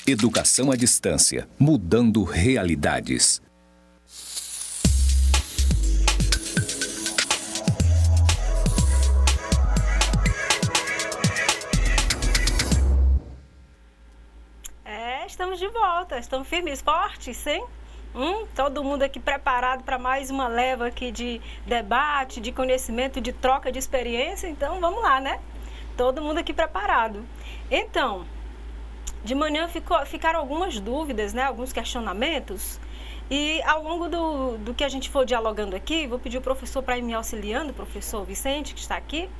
Educação à distância, mudando realidades. Estamos de volta, estamos firmes e fortes, hein? Todo mundo aqui preparado para mais uma leva aqui de debate, de conhecimento, de troca de experiência. Então, vamos lá, né? Todo mundo aqui preparado. Então, de manhã ficaram algumas dúvidas, né? Alguns questionamentos. E ao longo do que a gente for dialogando aqui, vou pedir o professor para ir me auxiliando, o professor Vicente, que está aqui,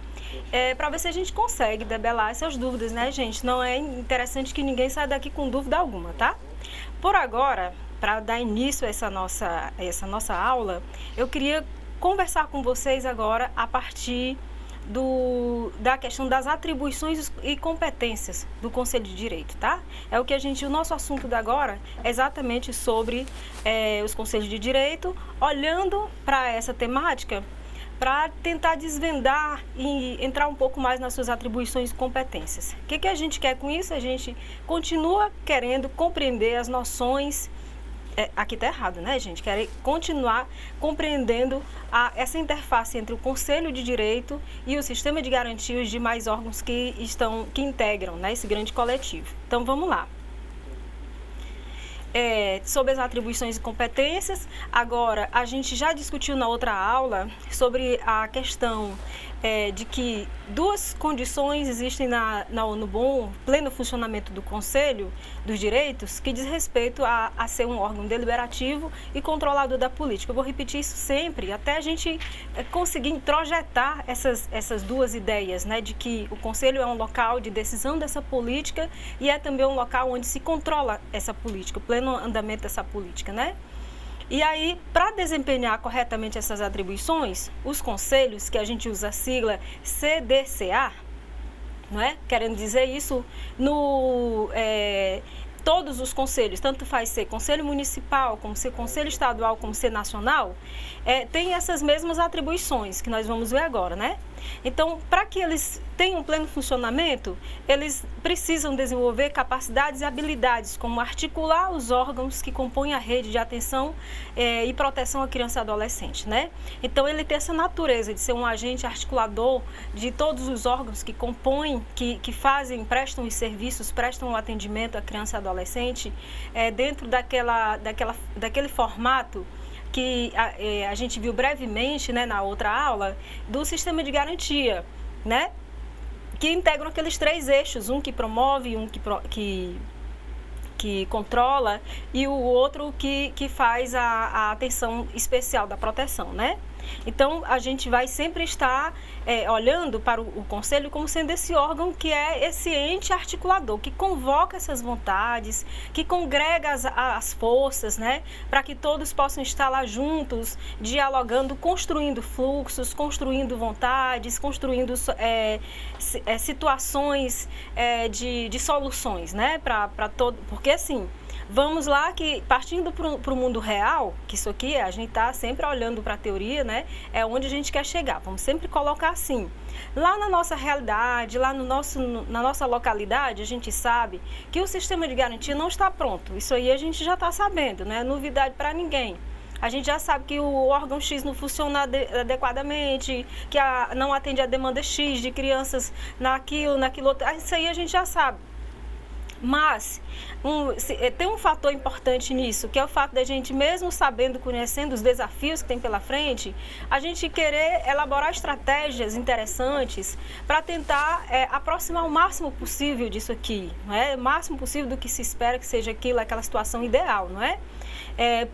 para ver se a gente consegue debelar essas dúvidas, né, gente? Não é interessante que ninguém saia daqui com dúvida alguma, tá? Por agora, para dar início a essa nossa aula, eu queria conversar com vocês agora a partir da questão das atribuições e competências do Conselho de Direito, tá? O nosso assunto de agora é exatamente sobre os Conselhos de Direito, olhando para essa temática para tentar desvendar e entrar um pouco mais nas suas atribuições e competências. O que a gente quer com isso? A gente continua querendo compreender as noções. Aqui está errado, né, gente? Quer continuar compreendendo essa interface entre o Conselho de Direito e o sistema de garantias de mais órgãos que integram, né, esse grande coletivo. Então, vamos lá. Sobre as atribuições e competências, agora, a gente já discutiu na outra aula sobre a questão de que duas condições existem no bom, pleno funcionamento do Conselho dos Direitos, que diz respeito a ser um órgão deliberativo e controlador da política. Eu vou repetir isso sempre, até a gente conseguir introjetar essas duas ideias, né, de que o Conselho é um local de decisão dessa política e é também um local onde se controla essa política, o pleno andamento dessa política, né? E aí, para desempenhar corretamente essas atribuições, os conselhos, que a gente usa a sigla CDCA, não é? Querendo dizer isso, todos os conselhos, tanto faz ser conselho municipal, como ser conselho estadual, como ser nacional, tem essas mesmas atribuições que nós vamos ver agora, né? Então, para que eles tenham pleno funcionamento, eles precisam desenvolver capacidades e habilidades, como articular os órgãos que compõem a rede de atenção e proteção à criança e adolescente, né? Então, ele tem essa natureza de ser um agente articulador de todos os órgãos que compõem, que prestam os serviços, prestam o atendimento à criança e adolescente, dentro daquele formato que a gente viu brevemente, né, na outra aula, do sistema de garantia, né, que integram aqueles três eixos, um que promove, um que controla e o outro que faz a atenção especial da proteção, né? Então, a gente vai sempre estar olhando para o Conselho como sendo esse órgão que é esse ente articulador, que convoca essas vontades, que congrega as forças, né, para que todos possam estar lá juntos, dialogando, construindo fluxos, construindo vontades, construindo situações de soluções, né, para todo, porque assim, vamos lá que, partindo para o mundo real, que isso aqui a gente está sempre olhando para a teoria, né? É onde a gente quer chegar. Vamos sempre colocar assim. Lá na nossa realidade, lá na nossa localidade, a gente sabe que o sistema de garantia não está pronto. Isso aí a gente já está sabendo, não é novidade para ninguém. A gente já sabe que o órgão X não funciona adequadamente, que não atende a demanda X de crianças naquilo outro. Isso aí a gente já sabe. Mas tem um fator importante nisso, que é o fato da gente, mesmo sabendo, conhecendo os desafios que tem pela frente, a gente querer elaborar estratégias interessantes para tentar aproximar o máximo possível disso aqui, não é? O máximo possível do que se espera que seja aquela situação ideal, não é?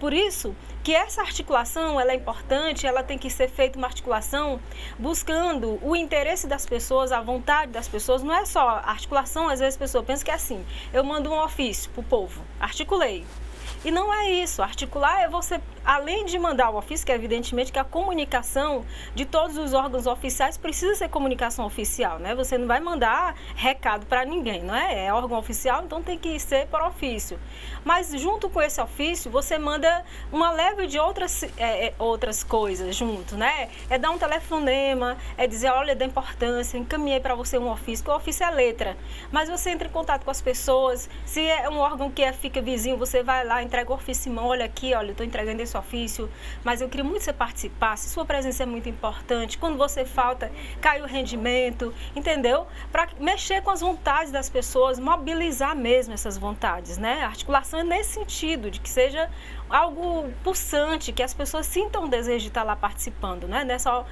Por isso que essa articulação ela é importante, ela tem que ser feita uma articulação buscando o interesse das pessoas, a vontade das pessoas. Não é só articulação, às vezes a pessoa pensa que é assim, eu mando um ofício para o povo, articulei. E não é isso, articular é você além de mandar o ofício, que evidentemente que a comunicação de todos os órgãos oficiais precisa ser comunicação oficial, né? Você não vai mandar recado para ninguém, não é? É órgão oficial, então tem que ser por ofício. Mas junto com esse ofício, você manda uma leva de outras coisas junto, né? É dar um telefonema, é dizer, olha, da importância, encaminhei para você um ofício, que o ofício é letra. Mas você entra em contato com as pessoas, se é um órgão que fica vizinho, você vai lá, entrega o ofício em mão, olha aqui, olha, eu estou entregando esse ofício, mas eu queria muito que você participasse, sua presença é muito importante, quando você falta, cai o rendimento, entendeu? Para mexer com as vontades das pessoas, mobilizar mesmo essas vontades, né? A articulação é nesse sentido, de que seja algo pulsante, que as pessoas sintam o desejo de estar lá participando, né? Não é só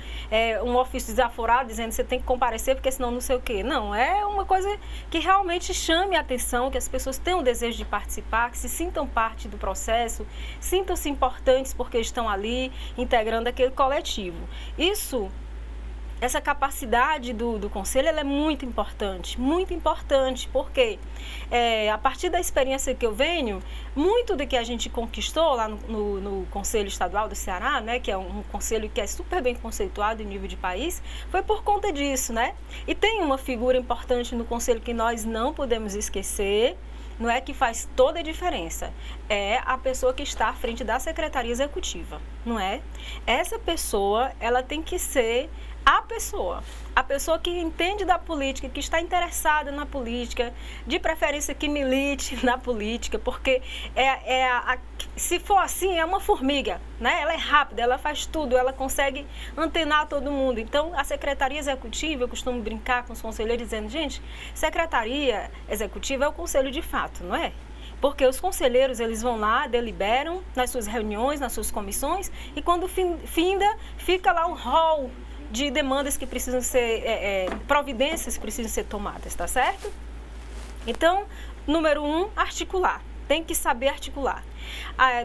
um ofício desaforado dizendo que você tem que comparecer porque senão não sei o quê. Não, é uma coisa que realmente chame a atenção, que as pessoas tenham o desejo de participar, que se sintam parte do processo, sintam-se importantes porque estão ali integrando aquele coletivo. Essa capacidade do conselho ela é muito importante, porque a partir da experiência que eu venho, muito do que a gente conquistou lá no Conselho Estadual do Ceará, né, que é um conselho que é super bem conceituado em nível de país, foi por conta disso, né? E tem uma figura importante no conselho que nós não podemos esquecer, não é que faz toda a diferença, é a pessoa que está à frente da Secretaria Executiva, não é? Essa pessoa, ela tem que ser a pessoa que entende da política, que está interessada na política, de preferência que milite na política, porque se for assim, é uma formiga, né? Ela é rápida, ela faz tudo, ela consegue antenar todo mundo. Então, a Secretaria Executiva, eu costumo brincar com os conselheiros dizendo, gente, Secretaria Executiva é o conselho de fato, não é? Porque os conselheiros, eles vão lá, deliberam nas suas reuniões, nas suas comissões, e quando finda, fica lá um rol de demandas que precisam ser, providências que precisam ser tomadas, tá certo? Então, número 1, articular. Tem que saber articular.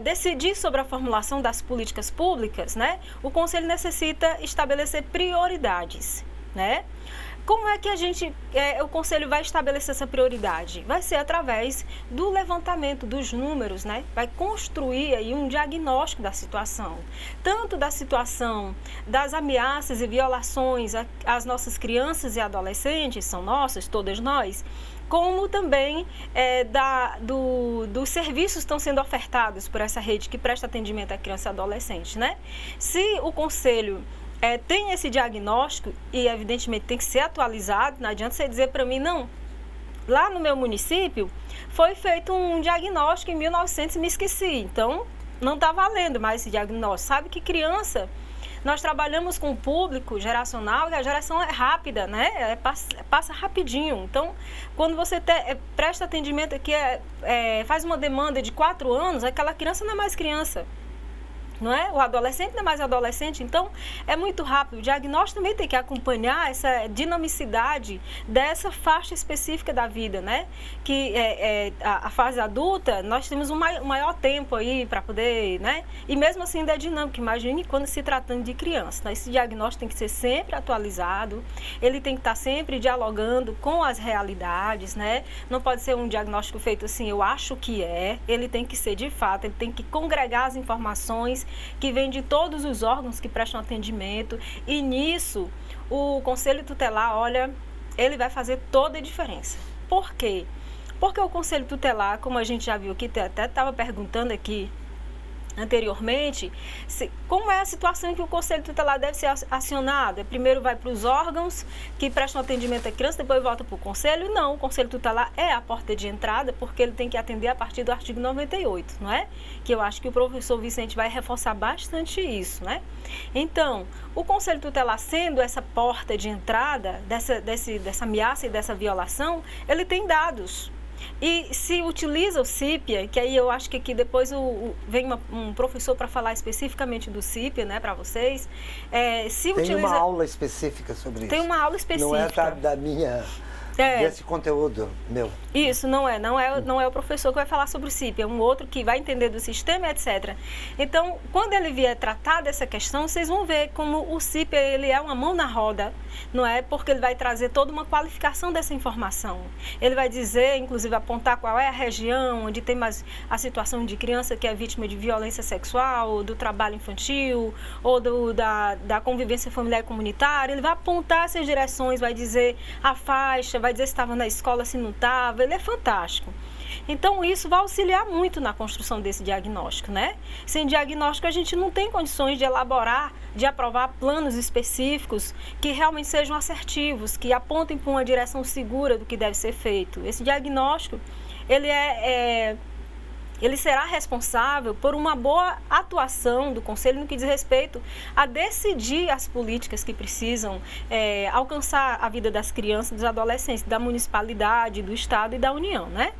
Decidir sobre a formulação das políticas públicas, né? O Conselho necessita estabelecer prioridades, né? Como é que o Conselho vai estabelecer essa prioridade? Vai ser através do levantamento dos números, né? Vai construir aí um diagnóstico da situação, tanto da situação das ameaças e violações às nossas crianças e adolescentes, são nossas, todas nós, como também dos serviços que estão sendo ofertados por essa rede que presta atendimento à criança e adolescente, né? Se o Conselho tem esse diagnóstico e, evidentemente, tem que ser atualizado, não adianta você dizer para mim, não, lá no meu município foi feito um diagnóstico em 1900 e me esqueci, então não está valendo mais esse diagnóstico. Sabe que criança, nós trabalhamos com o público geracional e a geração é rápida, né? Passa rapidinho. Então, quando você presta atendimento aqui, faz uma demanda de 4 anos, aquela criança não é mais criança. Não é? O adolescente não é mais adolescente, então é muito rápido. O diagnóstico também tem que acompanhar essa dinamicidade dessa faixa específica da vida, né? Que a fase adulta, nós temos um maior tempo aí para poder, né? E mesmo assim ainda é dinâmico. Imagine quando se tratando de criança. Então, esse diagnóstico tem que ser sempre atualizado, ele tem que estar sempre dialogando com as realidades, né? Não pode ser um diagnóstico feito assim, eu acho que ele tem que ser de fato, ele tem que congregar as informações que vem de todos os órgãos que prestam atendimento, e nisso o Conselho Tutelar, olha, ele vai fazer toda a diferença. Por quê? Porque o Conselho Tutelar, como a gente já viu aqui, até estava perguntando aqui anteriormente, como é a situação em que o Conselho Tutelar deve ser acionado? Primeiro vai para os órgãos que prestam atendimento à criança, depois volta para o Conselho? Não, o Conselho Tutelar é a porta de entrada, porque ele tem que atender a partir do artigo 98, não é? Que eu acho que o professor Vicente vai reforçar bastante isso, né? Então, o Conselho Tutelar, sendo essa porta de entrada dessa ameaça e dessa violação, ele tem dados. E se utiliza o CIPIA, que aí eu acho que aqui depois vem um professor para falar especificamente do CIPIA, né, para vocês. Tem uma aula específica sobre isso. Tem uma aula específica. Não é da minha desse conteúdo meu. Isso, não é o professor que vai falar sobre o CIP, é um outro que vai entender do sistema, etc. Então, quando ele vier tratar dessa questão, vocês vão ver como o CIP ele é uma mão na roda, não é? Porque ele vai trazer toda uma qualificação dessa informação. Ele vai dizer, inclusive, apontar qual é a região onde tem mais a situação de criança que é vítima de violência sexual, do trabalho infantil, ou da convivência familiar e comunitária. Ele vai apontar essas direções, vai dizer a faixa, vai dizer se estava na escola, se não estava. Ele é fantástico. Então, isso vai auxiliar muito na construção desse diagnóstico, né? Sem diagnóstico, a gente não tem condições de elaborar, de aprovar planos específicos que realmente sejam assertivos, que apontem para uma direção segura do que deve ser feito. Esse diagnóstico, ele será responsável por uma boa atuação do Conselho no que diz respeito a decidir as políticas que precisam alcançar a vida das crianças e dos adolescentes, da municipalidade, do Estado e da União, né?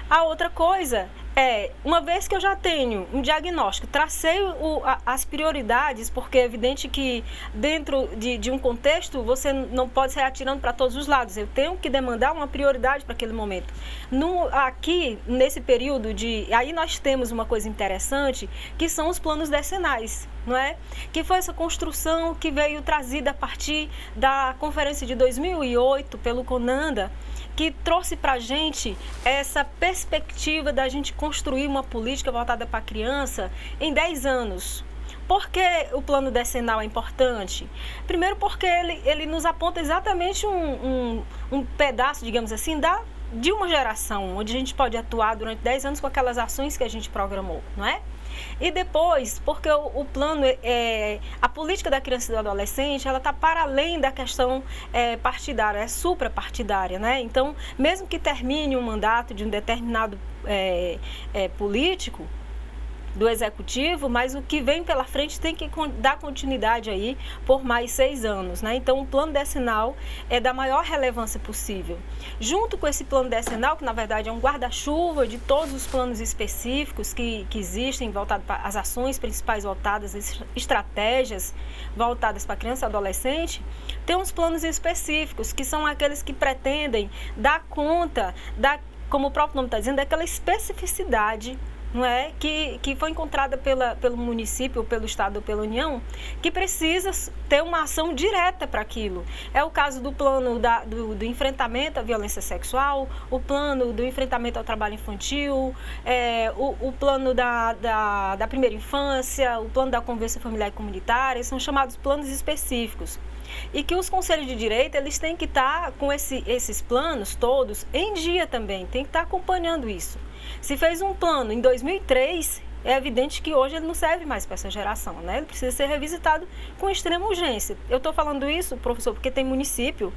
A outra coisa é, uma vez que eu já tenho um diagnóstico, tracei as prioridades, porque é evidente que dentro de um contexto você não pode sair atirando para todos os lados. Eu tenho que demandar uma prioridade para aquele momento. Aqui, nesse período aí nós temos uma coisa interessante, que são os planos decenais, não é? Que foi essa construção que veio trazida a partir da conferência de 2008 pelo CONANDA, que trouxe para a gente essa perspectiva da gente construir uma política voltada para a criança em 10 anos. Por que o plano decenal é importante? Primeiro porque ele nos aponta exatamente um pedaço, digamos assim, de uma geração, onde a gente pode atuar durante 10 anos com aquelas ações que a gente programou, não é? E depois, porque o plano, a política da criança e do adolescente, ela está para além da questão partidária, é suprapartidária, né? Então, mesmo que termine um mandato de um determinado político, do executivo, mas o que vem pela frente tem que dar continuidade aí por mais 6 anos, né? Então, o plano decenal é da maior relevância possível. Junto com esse plano decenal, que na verdade é um guarda-chuva de todos os planos específicos que existem, voltados para as ações principais voltadas, estratégias voltadas para criança e adolescente, tem uns planos específicos, que são aqueles que pretendem dar conta, como o próprio nome está dizendo, daquela especificidade, não é? Que foi encontrada pelo município, ou pelo Estado, ou pela União, que precisa ter uma ação direta para aquilo. É o caso do plano do enfrentamento à violência sexual, o plano do enfrentamento ao trabalho infantil, o plano da primeira infância, o plano da convivência familiar e comunitária, são chamados planos específicos. E que os conselhos de direito, eles têm que estar com esses planos todos em dia também, tem que estar acompanhando isso. Se fez um plano em 2003, é evidente que hoje ele não serve mais para essa geração, né? Ele precisa ser revisitado com extrema urgência. Eu estou falando isso, professor, porque tem município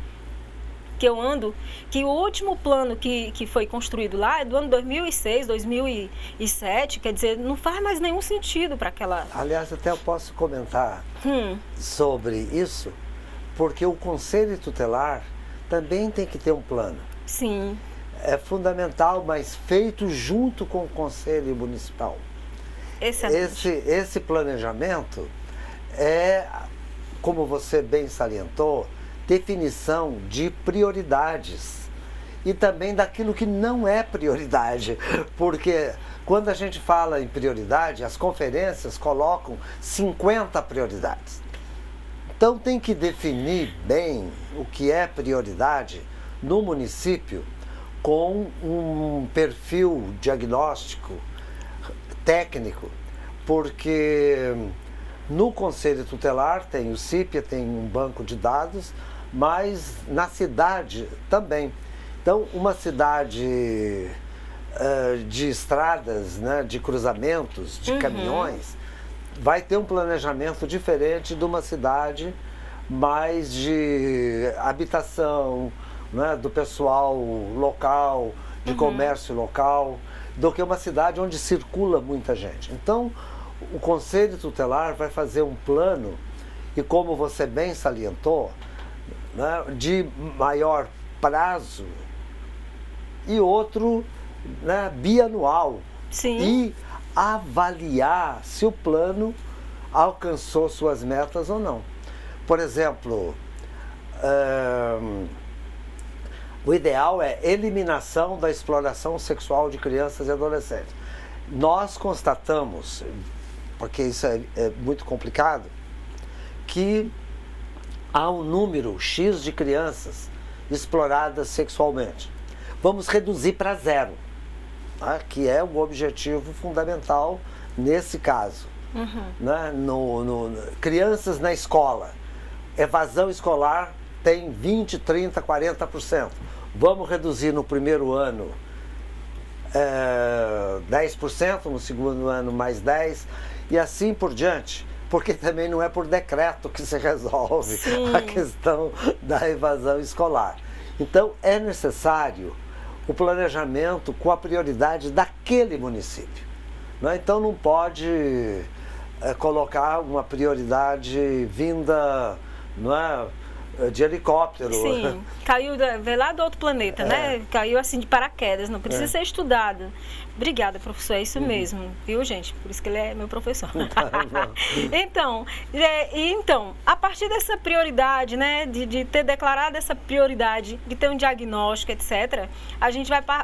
que eu ando, que o último plano que foi construído lá é do ano 2006, 2007, quer dizer, não faz mais nenhum sentido para aquela... Aliás, até eu posso comentar sobre isso, porque o Conselho Tutelar também tem que ter um plano. Sim. É fundamental, mas feito junto com o Conselho Municipal. Excelente. Esse planejamento é, como você bem salientou, definição de prioridades e também daquilo que não é prioridade, porque quando a gente fala em prioridade, as conferências colocam 50 prioridades. Então tem que definir bem o que é prioridade no município, com um perfil diagnóstico técnico, porque no Conselho Tutelar tem o CIP, tem um banco de dados, mas na cidade também. Então, uma cidade de estradas, né, de cruzamentos, de caminhões, vai ter um planejamento diferente de uma cidade mais de habitação, né, do pessoal local, de comércio local, do que uma cidade onde circula muita gente. Então, o Conselho Tutelar vai fazer um plano, e como você bem salientou, né, de maior prazo, e outro, né, bianual. Sim. E avaliar se o plano alcançou suas metas ou não. Por exemplo, O ideal é eliminação da exploração sexual de crianças e adolescentes. Nós constatamos, porque isso é muito complicado, que há um número X de crianças exploradas sexualmente. Vamos reduzir para 0, tá? Que é o objetivo fundamental nesse caso. Né? Crianças na escola, evasão escolar tem 20, 30, 40%. Vamos reduzir no primeiro ano 10%, no segundo ano mais 10%, e assim por diante, porque também não é por decreto que se resolve a questão da evasão escolar. Então é necessário o planejamento com a prioridade daquele município. Né? Então não pode colocar uma prioridade vinda, não é, de helicóptero. Sim, caiu veio lá do outro planeta, né? Caiu assim de paraquedas, não precisa ser estudado. Obrigada, professor, é isso mesmo, viu, gente? Por isso que ele é meu professor. Então, a partir dessa prioridade, né, de ter declarado essa prioridade, de ter um diagnóstico, etc.,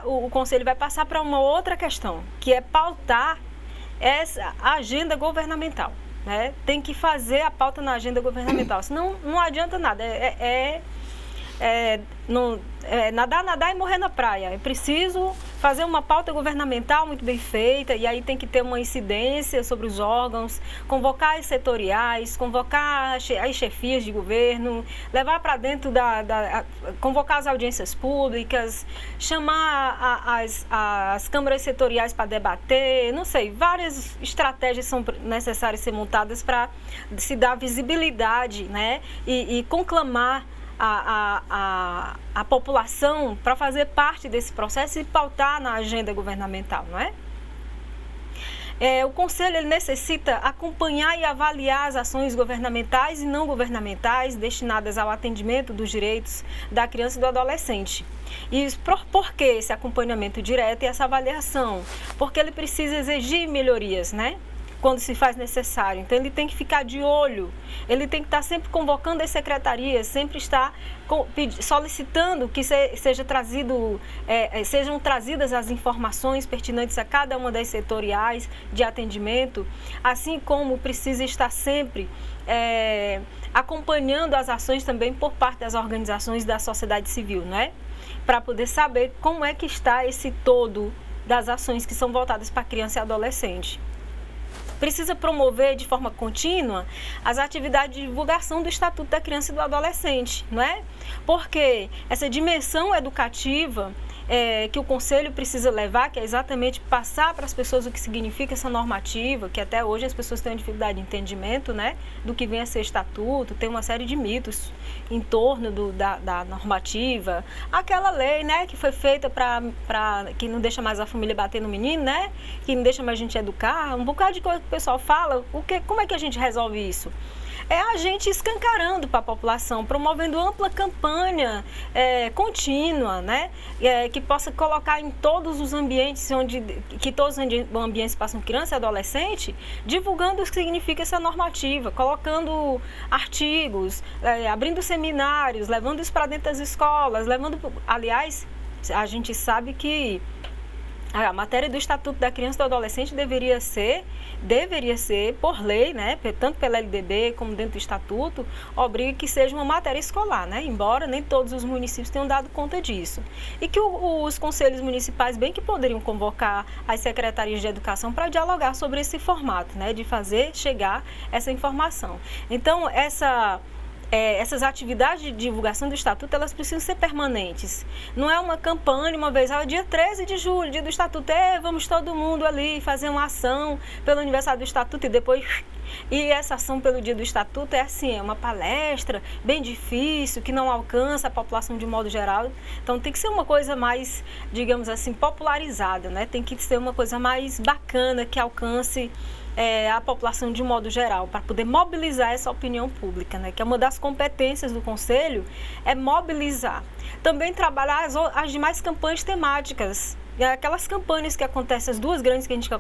o Conselho vai passar para uma outra questão, que é pautar essa agenda governamental. Né? Tem que fazer a pauta na agenda governamental, senão não adianta nada, nadar e morrer na praia. É preciso fazer uma pauta governamental muito bem feita, e aí tem que ter uma incidência sobre os órgãos, convocar as setoriais, convocar as chefias de governo, levar para dentro convocar as audiências públicas, chamar as câmaras setoriais para debater, não sei, várias estratégias são necessárias ser montadas para se dar visibilidade, né, e conclamar a população para fazer parte desse processo e pautar na agenda governamental, não é? O Conselho ele necessita acompanhar e avaliar as ações governamentais e não governamentais destinadas ao atendimento dos direitos da criança e do adolescente. E por que esse acompanhamento direto e essa avaliação? Porque ele precisa exigir melhorias, né? Quando se faz necessário. Então, ele tem que ficar de olho, ele tem que estar sempre convocando as secretarias, sempre estar solicitando que sejam trazidas as informações pertinentes a cada uma das setoriais de atendimento, assim como precisa estar sempre acompanhando as ações também por parte das organizações da sociedade civil, né? Para poder saber como é que está esse todo das ações que são voltadas para criança e adolescente. Precisa promover de forma contínua as atividades de divulgação do Estatuto da Criança e do Adolescente, não é? Porque essa dimensão educativa que o Conselho precisa levar, que é exatamente passar para as pessoas o que significa essa normativa, que até hoje as pessoas têm uma dificuldade de entendimento, né, do que vem a ser estatuto, tem uma série de mitos em torno da normativa, aquela lei, né, que foi feita que não deixa mais a família bater no menino, né, que não deixa mais a gente educar, um bocado de coisa que o pessoal fala, como é que a gente resolve isso? É a gente escancarando para a população, promovendo ampla campanha contínua, né? Que possa colocar em todos os ambientes que todos os ambientes passam criança e adolescente, divulgando o que significa essa normativa, colocando artigos, abrindo seminários, levando isso para dentro das escolas, aliás, a gente sabe que a matéria do Estatuto da Criança e do Adolescente deveria ser, por lei, né, tanto pela LDB como dentro do Estatuto, obriga que seja uma matéria escolar, né, embora nem todos os municípios tenham dado conta disso. E que os conselhos municipais bem que poderiam convocar as secretarias de educação para dialogar sobre esse formato, né, de fazer chegar essa informação. Então, essas atividades de divulgação do Estatuto, elas precisam ser permanentes. Não é uma campanha, uma vez, dia 13 de julho, dia do Estatuto, vamos todo mundo ali fazer uma ação pelo aniversário do Estatuto e depois... E essa ação pelo dia do Estatuto é uma palestra bem difícil, que não alcança a população de modo geral. Então tem que ser uma coisa mais, digamos assim, popularizada, né? Tem que ser uma coisa mais bacana, que alcance a população de modo geral, para poder mobilizar essa opinião pública, né? Que é uma das competências do Conselho, é mobilizar. Também trabalhar as demais campanhas temáticas. Aquelas campanhas que acontecem, as duas grandes que a gente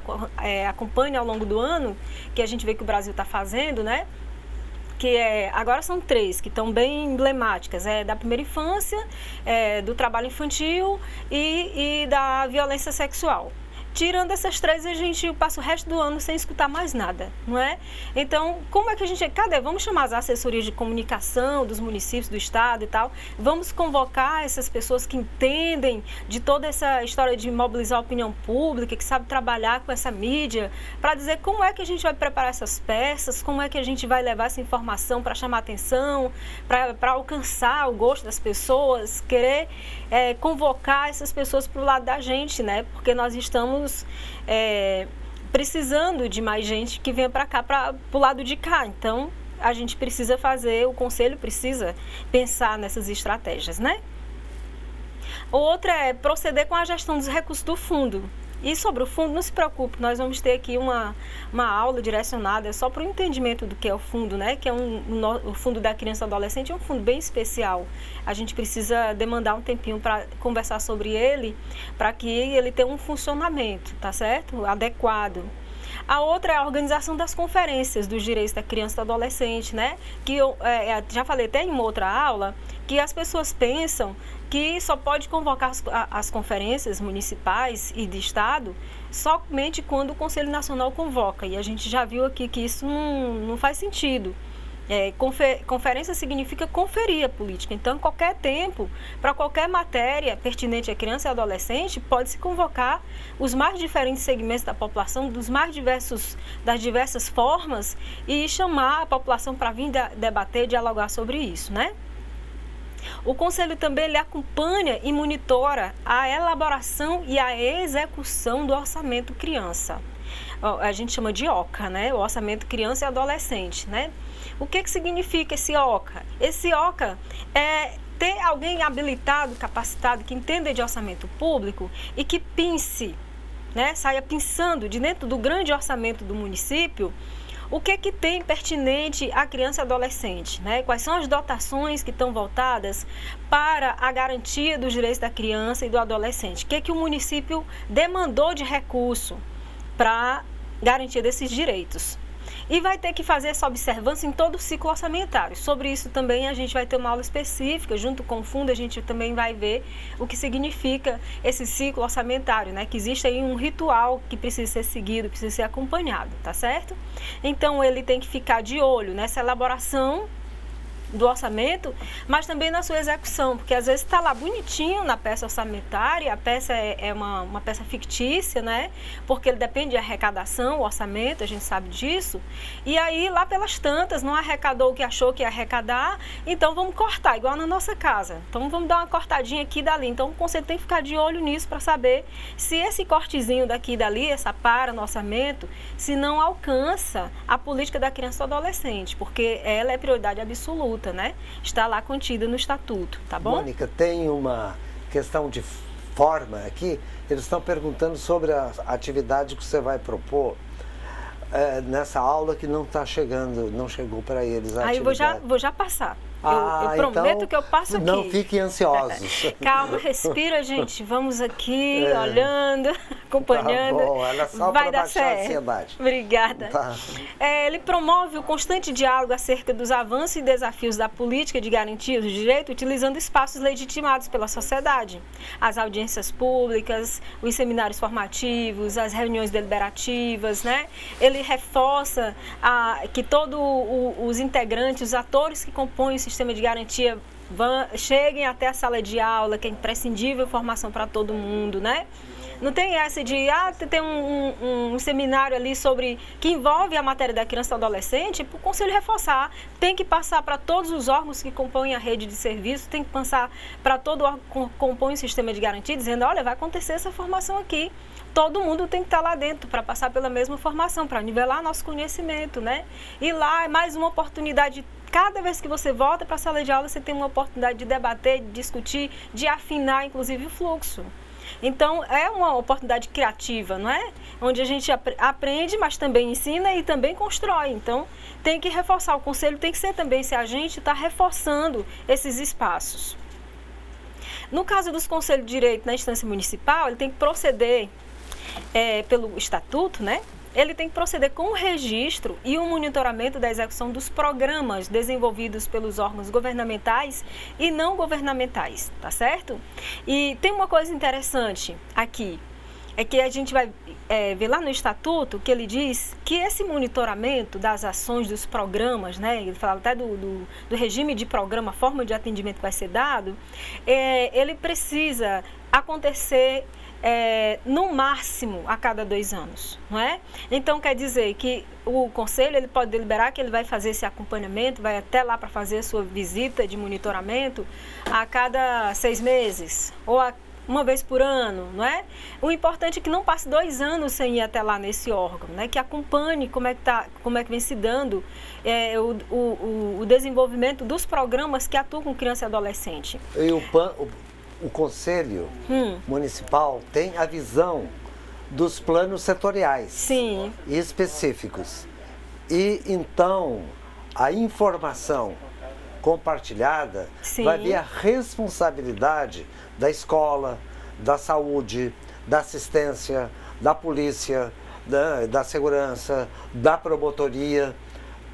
acompanha ao longo do ano, que a gente vê que o Brasil está fazendo, né? agora são 3, que estão bem emblemáticas, da primeira infância, do trabalho infantil e da violência sexual. Tirando essas 3, a gente passa o resto do ano sem escutar mais nada, não é? Então, como é que a gente... Vamos chamar as assessorias de comunicação dos municípios, do estado e tal. Vamos convocar essas pessoas que entendem de toda essa história de mobilizar a opinião pública, que sabe trabalhar com essa mídia, para dizer como é que a gente vai preparar essas peças, como é que a gente vai levar essa informação para chamar atenção, para alcançar o gosto das pessoas, querer convocar essas pessoas para o lado da gente, né? Porque nós estamos precisando de mais gente que venha para cá, para o lado de cá. Então, a gente precisa fazer, o Conselho precisa pensar nessas estratégias, né? Outra é proceder com a gestão dos recursos do fundo. E sobre o fundo, não se preocupe, nós vamos ter aqui uma aula direcionada só para o entendimento do que é o fundo, né? Que é o fundo da criança e adolescente, é um fundo bem especial. A gente precisa demandar um tempinho para conversar sobre ele, para que ele tenha um funcionamento, tá certo? Adequado. A outra é a organização das conferências dos direitos da criança e do adolescente, né? Que eu já falei até em uma outra aula, que as pessoas pensam que só pode convocar as conferências municipais e de estado somente quando o Conselho Nacional convoca. E a gente já viu aqui que isso não faz sentido. Conferência significa conferir a política. Então, em qualquer tempo, para qualquer matéria pertinente à criança e adolescente, pode-se convocar os mais diferentes segmentos da população, das diversas formas, e chamar a população para vir debater, dialogar sobre isso, né? O Conselho também ele acompanha e monitora a elaboração e a execução do orçamento criança. A gente chama de OCA, né? O orçamento criança e adolescente, né? O que significa esse OCA? Esse OCA é ter alguém habilitado, capacitado, que entenda de orçamento público e que pense, né? Saia pensando de dentro do grande orçamento do município o que tem pertinente à criança e adolescente, né? Quais são as dotações que estão voltadas para a garantia dos direitos da criança e do adolescente? O que o município demandou de recurso para garantia desses direitos? E vai ter que fazer essa observância em todo o ciclo orçamentário. Sobre isso também a gente vai ter uma aula específica, junto com o fundo a gente também vai ver o que significa esse ciclo orçamentário, né? Que existe aí um ritual que precisa ser seguido, precisa ser acompanhado, tá certo? Então ele tem que ficar de olho nessa elaboração do orçamento, mas também na sua execução, porque às vezes está lá bonitinho na peça orçamentária, a peça é uma peça fictícia, né? Porque ele depende de arrecadação, o orçamento, a gente sabe disso, e aí lá pelas tantas não arrecadou o que achou que ia arrecadar, então vamos cortar, igual na nossa casa, então vamos dar uma cortadinha aqui e dali. Então o Conselho tem que ficar de olho nisso para saber se esse cortezinho daqui e dali, essa para no orçamento, se não alcança a política da criança e do adolescente, porque ela é prioridade absoluta, né? Está lá contida no estatuto, tá bom? Mônica, tem uma questão de forma aqui. Eles estão perguntando sobre a atividade que você vai propor nessa aula que não está chegando, não chegou para eles a atividade. Eu vou já passar. Eu prometo então, que eu passo aqui. Não fiquem ansiosos. Calma, respira, gente. Vamos aqui, olhando, acompanhando. Tá bom, era só vai para dar baixar certo. a ansiedade. Obrigada. Tá. Ele promove o constante diálogo acerca dos avanços e desafios da política de garantia dos direitos, utilizando espaços legitimados pela sociedade. As audiências públicas, os seminários formativos, as reuniões deliberativas, né? Ele reforça que todos os integrantes, os atores que compõem o sistema de garantia cheguem até a sala de aula, que é imprescindível formação para todo mundo, né? Não tem essa de, tem um seminário ali que envolve a matéria da criança e do adolescente, para o Conselho reforçar. Tem que passar para todos os órgãos que compõem a rede de serviços, tem que passar para todo órgão que compõe o sistema de garantia, dizendo, olha, vai acontecer essa formação aqui. Todo mundo tem que estar lá dentro para passar pela mesma formação, para nivelar nosso conhecimento, né? E lá é mais uma oportunidade. Cada vez que você volta para a sala de aula, você tem uma oportunidade de debater, de discutir, de afinar, inclusive, o fluxo. Então, é uma oportunidade criativa, não é? Onde a gente aprende, mas também ensina e também constrói. Então, tem que reforçar. O Conselho tem que ser também esse agente, está reforçando esses espaços. No caso dos Conselhos de Direito na instância municipal, ele tem que proceder pelo estatuto, né? ele tem que proceder com o registro e o monitoramento da execução dos programas desenvolvidos pelos órgãos governamentais e não governamentais, tá certo? E tem uma coisa interessante aqui, é que a gente vai ver lá no Estatuto que ele diz que esse monitoramento das ações dos programas, né, ele fala até do regime de programa, forma de atendimento que vai ser dado, ele precisa acontecer no máximo a cada 2 anos, não é? Então quer dizer que o conselho ele pode deliberar que ele vai fazer esse acompanhamento, vai até lá para fazer a sua visita de monitoramento a cada 6 meses ou uma vez por ano, não é? O importante é que não passe 2 anos sem ir até lá nesse órgão, né? Que acompanhe como é que vem se dando o desenvolvimento dos programas que atuam com criança e adolescente. E o Conselho Municipal tem a visão dos planos setoriais. Sim. Específicos. E então a informação compartilhada Sim. vai ver a responsabilidade da escola, da saúde, da assistência, da polícia, da segurança, da promotoria,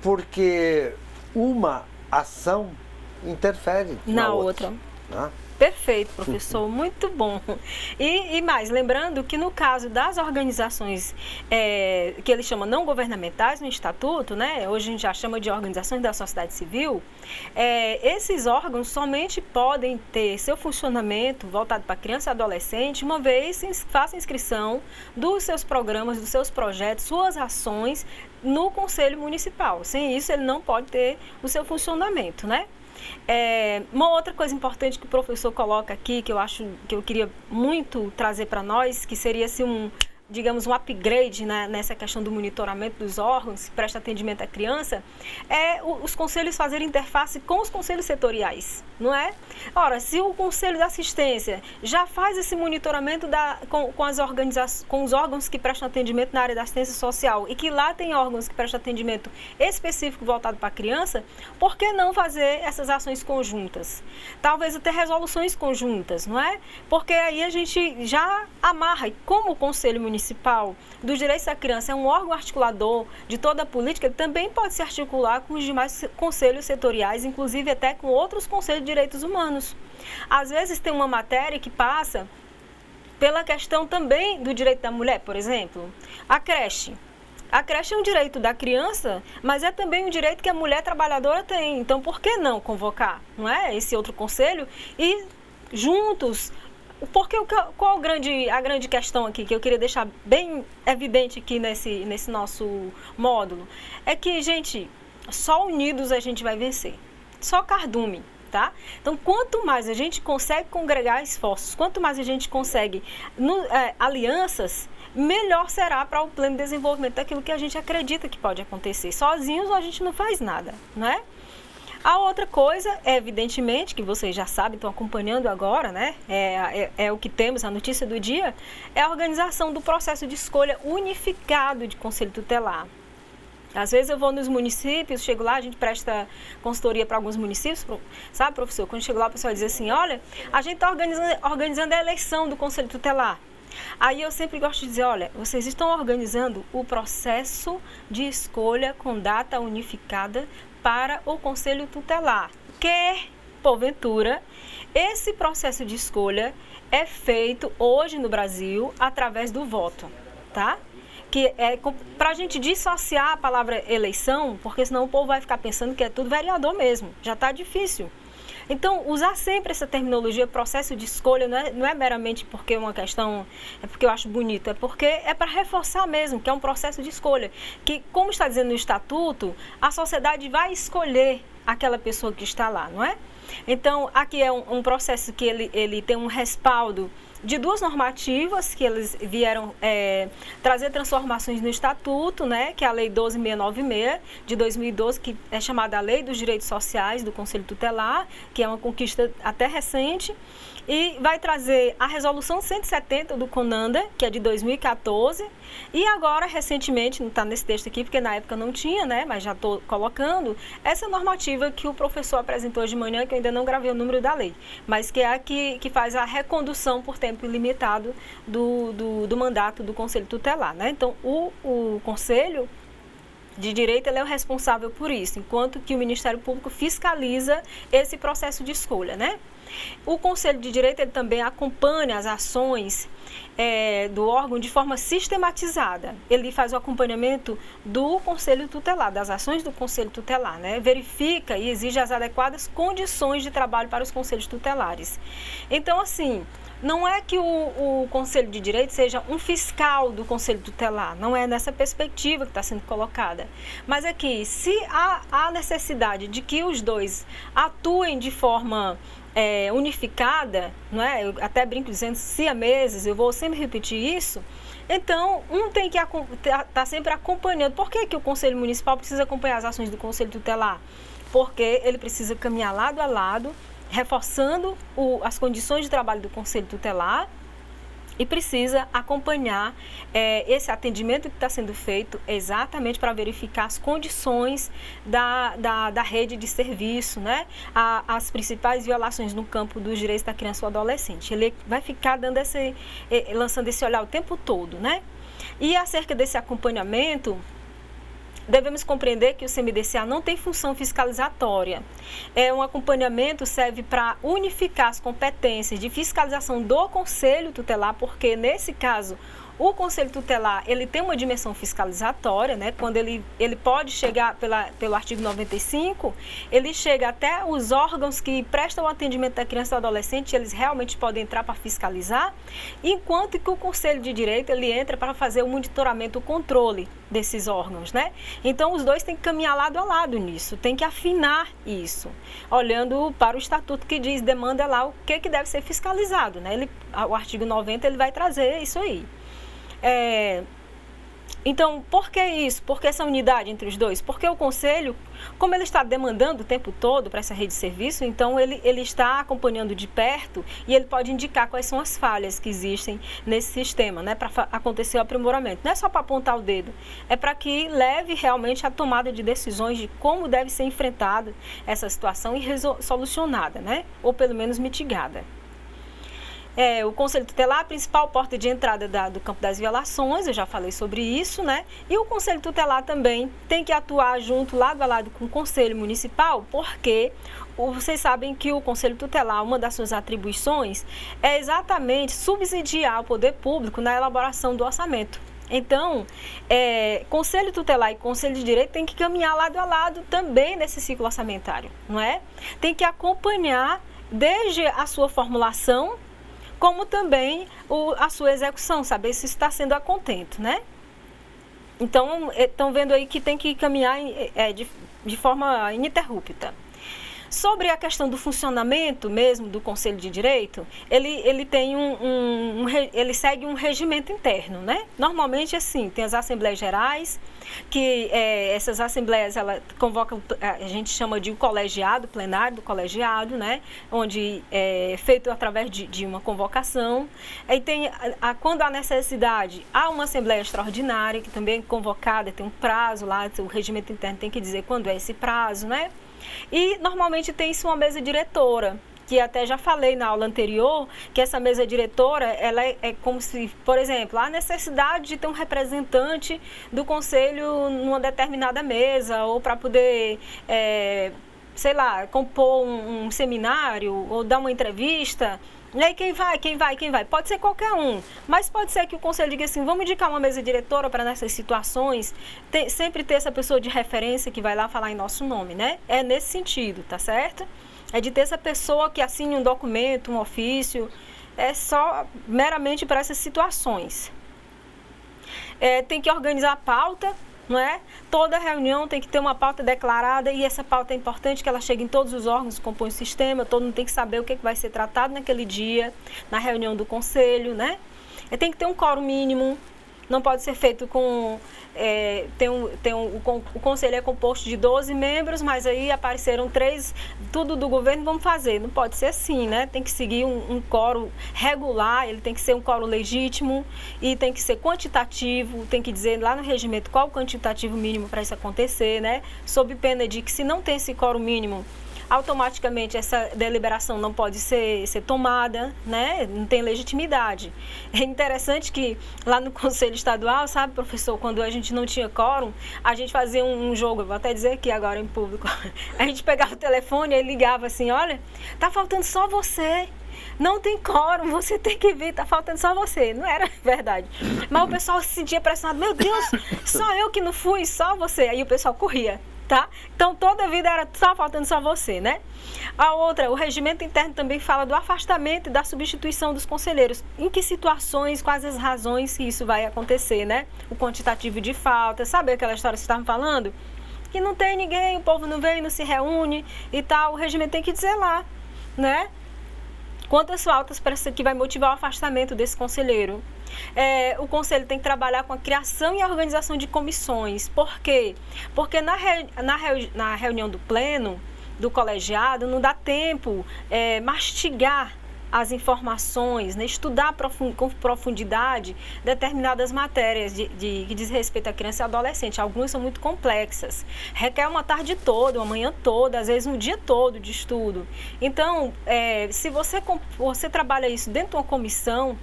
porque uma ação interfere na outra. Né? Perfeito, professor, muito bom. E mais, lembrando que no caso das organizações que ele chama não governamentais no Estatuto, né, hoje a gente já chama de organizações da sociedade civil, esses órgãos somente podem ter seu funcionamento voltado para criança e adolescente uma vez faça inscrição dos seus programas, dos seus projetos, suas ações no Conselho Municipal. Sem isso, ele não pode ter o seu funcionamento, né? Uma outra coisa importante que o professor coloca aqui, que eu queria muito trazer para nós, que seria assim, digamos, um upgrade, né, nessa questão do monitoramento dos órgãos que prestam atendimento à criança, os conselhos fazerem interface com os conselhos setoriais, não é? Ora, se o Conselho da Assistência já faz esse monitoramento com os órgãos que prestam atendimento na área da assistência social e que lá tem órgãos que prestam atendimento específico voltado para a criança, por que não fazer essas ações conjuntas? Talvez até resoluções conjuntas, não é? Porque aí a gente já amarra, e como o Conselho Municipal dos Direitos da Criança é um órgão articulador de toda a política, ele também pode se articular com os demais conselhos setoriais, inclusive até com outros conselhos de direitos humanos. Às vezes tem uma matéria que passa pela questão também do direito da mulher, por exemplo, a creche. A creche é um direito da criança, mas é também um direito que a mulher trabalhadora tem. Então, por que não convocar, não é, esse outro conselho e juntos? Porque qual a grande questão aqui, que eu queria deixar bem evidente aqui nesse nosso módulo, é que, gente, só unidos a gente vai vencer. Só cardume, tá? Então, quanto mais a gente consegue congregar esforços, quanto mais a gente consegue alianças, melhor será para o pleno desenvolvimento daquilo que a gente acredita que pode acontecer. Sozinhos a gente não faz nada, não é? A outra coisa, evidentemente, que vocês já sabem, estão acompanhando agora, né? É o que temos, a notícia do dia, é a organização do processo de escolha unificado de conselho tutelar. Às vezes eu vou nos municípios, chego lá, a gente presta consultoria para alguns municípios, sabe, professor? Quando chego lá, o pessoal diz assim, olha, a gente está organizando a eleição do conselho tutelar. Aí eu sempre gosto de dizer, olha, vocês estão organizando o processo de escolha com data unificada para o Conselho Tutelar, que, porventura, esse processo de escolha é feito hoje no Brasil através do voto, tá? Que é para a gente dissociar a palavra eleição, porque senão o povo vai ficar pensando que é tudo vereador mesmo, já está difícil. Então, usar sempre essa terminologia, processo de escolha, não é meramente porque é uma questão, é porque eu acho bonito, é porque é para reforçar mesmo que é um processo de escolha. Que, como está dizendo no Estatuto, a sociedade vai escolher aquela pessoa que está lá, não é? Então, aqui é um processo que ele tem um respaldo de 2 normativas que eles vieram trazer transformações no Estatuto, né, que é a Lei 12.696 de 2012, que é chamada a Lei dos Direitos Sociais do Conselho Tutelar, que é uma conquista até recente, e vai trazer a resolução 170 do CONANDA, que é de 2014, e agora, recentemente, não está nesse texto aqui, porque na época não tinha, né, mas já estou colocando, essa normativa que o professor apresentou hoje de manhã, que eu ainda não gravei o número da lei, mas que é a que faz a recondução por tempo ilimitado do mandato do Conselho Tutelar, né? Então, o Conselho de Direito ele é o responsável por isso, enquanto que o Ministério Público fiscaliza esse processo de escolha, né? O Conselho de Direito ele também acompanha as ações do órgão de forma sistematizada. Ele faz o acompanhamento do Conselho Tutelar, das ações do Conselho Tutelar, né? Verifica e exige as adequadas condições de trabalho para os conselhos tutelares. Então, assim, não é que o Conselho de Direito seja um fiscal do Conselho Tutelar, não é nessa perspectiva que está sendo colocada. Mas é que, se há necessidade de que os dois atuem de forma unificada, não é? Eu até brinco dizendo siameses, eu vou sempre repetir isso. Então, um tem que estar sempre acompanhando. Por que o Conselho Municipal precisa acompanhar as ações do Conselho Tutelar? Porque ele precisa caminhar lado a lado, reforçando as condições de trabalho do Conselho Tutelar, e precisa acompanhar esse atendimento que está sendo feito exatamente para verificar as condições da rede de serviço, né? As principais violações no campo dos direitos da criança ou adolescente. Ele vai ficar lançando esse olhar o tempo todo, né? E acerca desse acompanhamento, devemos compreender que o CMDCA não tem função fiscalizatória. Um acompanhamento serve para unificar as competências de fiscalização do Conselho Tutelar, porque nesse caso o Conselho Tutelar ele tem uma dimensão fiscalizatória, né? Quando ele pode chegar pelo artigo 95, ele chega até os órgãos que prestam o atendimento da criança e do adolescente, eles realmente podem entrar para fiscalizar, enquanto que o Conselho de Direito ele entra para fazer o monitoramento, o controle desses órgãos, né? Então, os dois têm que caminhar lado a lado nisso, tem que afinar isso, olhando para o estatuto que diz, demanda lá o que deve ser fiscalizado, né? O artigo 90 ele vai trazer isso aí. Então, por que isso? Por que essa unidade entre os dois? Porque o Conselho, como ele está demandando o tempo todo para essa rede de serviço, então ele está acompanhando de perto e ele pode indicar quais são as falhas que existem nesse sistema, né, para acontecer o aprimoramento. Não é só para apontar o dedo, é para que leve realmente a tomada de decisões de como deve ser enfrentada essa situação e solucionada, né, ou pelo menos mitigada. O Conselho Tutelar, a principal porta de entrada do campo das violações, eu já falei sobre isso, né? E o Conselho Tutelar também tem que atuar junto, lado a lado com o Conselho Municipal, porque vocês sabem que o Conselho Tutelar, uma das suas atribuições é exatamente subsidiar o poder público na elaboração do orçamento. Então, Conselho Tutelar e Conselho de Direito tem que caminhar lado a lado também nesse ciclo orçamentário, não é? Tem que acompanhar desde a sua formulação, como também a sua execução, saber se está sendo a contento, né? Então, estão vendo aí que tem que caminhar de forma ininterrupta. Sobre a questão do funcionamento mesmo do Conselho de Direito, ele tem ele segue um regimento interno, né? Normalmente, assim, tem as Assembleias Gerais, que essas assembleias, ela convocam, a gente chama de colegiado, plenário do colegiado, né? Onde é feito através de uma convocação. Aí tem, quando há necessidade, há uma Assembleia Extraordinária, que também é convocada, tem um prazo lá, o regimento interno tem que dizer quando é esse prazo, né? E normalmente tem-se uma mesa diretora, que até já falei na aula anterior, que essa mesa diretora, ela é como se, por exemplo, há necessidade de ter um representante do conselho numa determinada mesa, ou para poder, sei lá, compor um seminário, ou dar uma entrevista. E aí quem vai? Pode ser qualquer um, mas pode ser que o conselho diga assim, vamos indicar uma mesa diretora para nessas situações, sempre ter essa pessoa de referência que vai lá falar em nosso nome, né? É nesse sentido, tá certo? É de ter essa pessoa que assine um documento, um ofício, só meramente para essas situações. Tem que organizar a pauta, não é? Toda reunião tem que ter uma pauta declarada e essa pauta é importante que ela chegue em todos os órgãos que compõem o sistema, todo mundo tem que saber o que vai ser tratado naquele dia, na reunião do conselho, né? Tem que ter um quórum mínimo, não pode ser feito com... o conselho é composto de 12 membros, mas aí apareceram 3, tudo do governo, vamos fazer. Não pode ser assim, né? Tem que seguir um quórum regular, ele tem que ser um quórum legítimo e tem que ser quantitativo, tem que dizer lá no regimento qual o quantitativo mínimo para isso acontecer, né? Sob pena de que, se não tem esse quórum mínimo, automaticamente essa deliberação não pode ser tomada, né? Não tem legitimidade. É interessante que lá no Conselho Estadual, sabe, professor, quando a gente não tinha quórum, a gente fazia um jogo, eu vou até dizer aqui agora em público, a gente pegava o telefone e ligava assim, olha, tá faltando só você. Não tem quórum, você tem que vir, tá faltando só você. Não era verdade. Mas o pessoal se sentia pressionado, meu Deus, só eu que não fui, só você. Aí o pessoal corria. Tá? Então, toda a vida era só faltando só você, né? A outra, o regimento interno também fala do afastamento e da substituição dos conselheiros. Em que situações, quais as razões que isso vai acontecer, né? O quantitativo de falta, sabe aquela história que vocês estavam falando? Que não tem ninguém, o povo não vem, não se reúne e tal. O regimento tem que dizer lá, né? Quantas faltas que vai motivar o afastamento desse conselheiro. O conselho tem que trabalhar com a criação e a organização de comissões. Por quê? Porque na reunião do pleno, do colegiado, não dá tempo mastigar as informações, né? Estudar com profundidade determinadas matérias que diz respeito à criança e adolescente. Algumas são muito complexas. Requer uma tarde toda, uma manhã toda, às vezes um dia todo de estudo. Então, se você trabalha isso dentro de uma comissão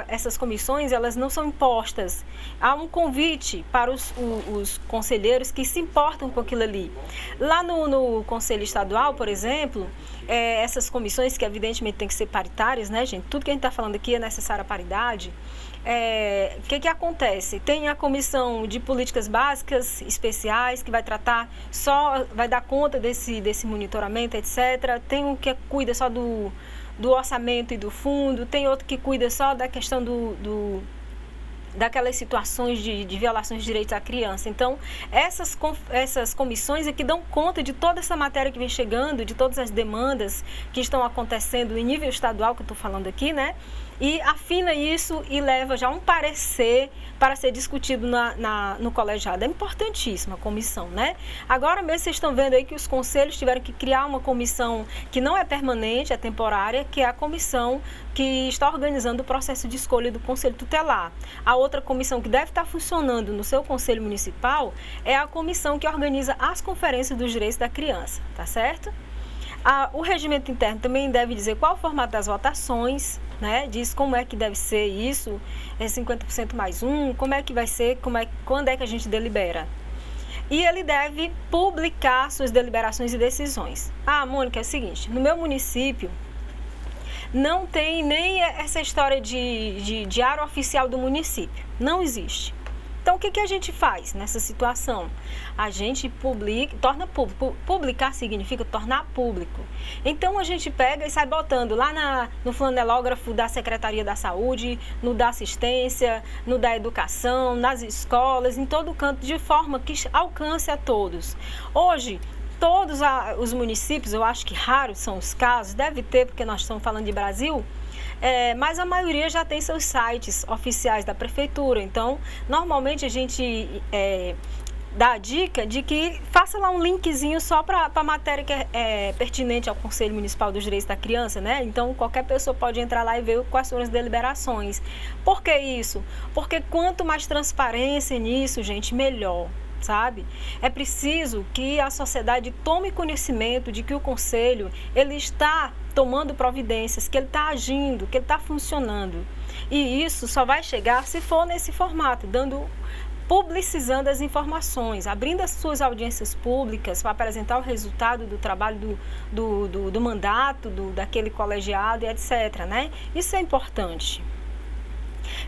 essas comissões, elas não são impostas. Há um convite para os conselheiros que se importam com aquilo ali. Lá no Conselho Estadual, por exemplo, essas comissões que evidentemente tem que ser paritárias, né, gente? Tudo que a gente está falando aqui é necessária a paridade. O que acontece? Tem a comissão de políticas básicas especiais, que vai tratar vai dar conta desse monitoramento, etc. Tem um que cuida só do orçamento e do fundo, tem outro que cuida só da questão daquelas situações de violações de direitos à criança. Então, essas comissões é que dão conta de toda essa matéria que vem chegando, de todas as demandas que estão acontecendo em nível estadual, que eu estou falando aqui, né? E afina isso e leva já um parecer para ser discutido no colegiado. É importantíssima a comissão, né? Agora mesmo vocês estão vendo aí que os conselhos tiveram que criar uma comissão que não é permanente, é temporária, que é a comissão que está organizando o processo de escolha do conselho tutelar. A outra comissão que deve estar funcionando no seu conselho municipal é a comissão que organiza as conferências dos direitos da criança, tá certo? O regimento interno também deve dizer qual o formato das votações, né? Diz como é que deve ser isso, 50% mais 1, como é que vai ser, quando é que a gente delibera. E ele deve publicar suas deliberações e decisões. Mônica, é o seguinte, no meu município não tem nem essa história de diário oficial do município, não existe. Então, o que a gente faz nessa situação? A gente torna público. Publicar significa tornar público. Então, a gente pega e sai botando lá no flanelógrafo da Secretaria da Saúde, no da Assistência, no da Educação, nas escolas, em todo canto, de forma que alcance a todos. Hoje, todos os municípios, eu acho que raros são os casos, deve ter, porque nós estamos falando de Brasil, mas a maioria já tem seus sites oficiais da prefeitura. Então, normalmente a gente dá a dica de que faça lá um linkzinho só para a matéria que é pertinente ao Conselho Municipal dos Direitos da Criança, né? Então, qualquer pessoa pode entrar lá e ver quais são as deliberações. Por que isso? Porque quanto mais transparência nisso, gente, melhor. Sabe? É preciso que a sociedade tome conhecimento de que o Conselho ele está tomando providências, que ele está agindo, que ele está funcionando. E isso só vai chegar se for nesse formato, publicizando as informações, abrindo as suas audiências públicas para apresentar o resultado do trabalho do mandato, daquele colegiado e etc. Né? Isso é importante.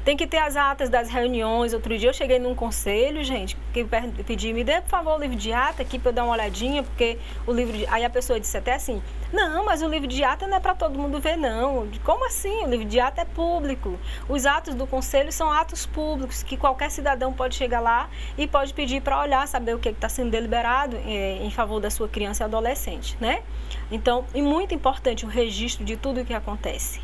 Tem que ter as atas das reuniões. Outro dia eu cheguei num conselho, gente, que pedi, me dê, por favor, o livro de ata aqui para eu dar uma olhadinha, porque o livro de... Aí a pessoa disse até assim, não, mas o livro de ata não é para todo mundo ver, não. Como assim? O livro de ata é público. Os atos do conselho são atos públicos, que qualquer cidadão pode chegar lá e pode pedir para olhar, saber o que está sendo deliberado em favor da sua criança e adolescente, né? Então, é muito importante o registro de tudo o que acontece.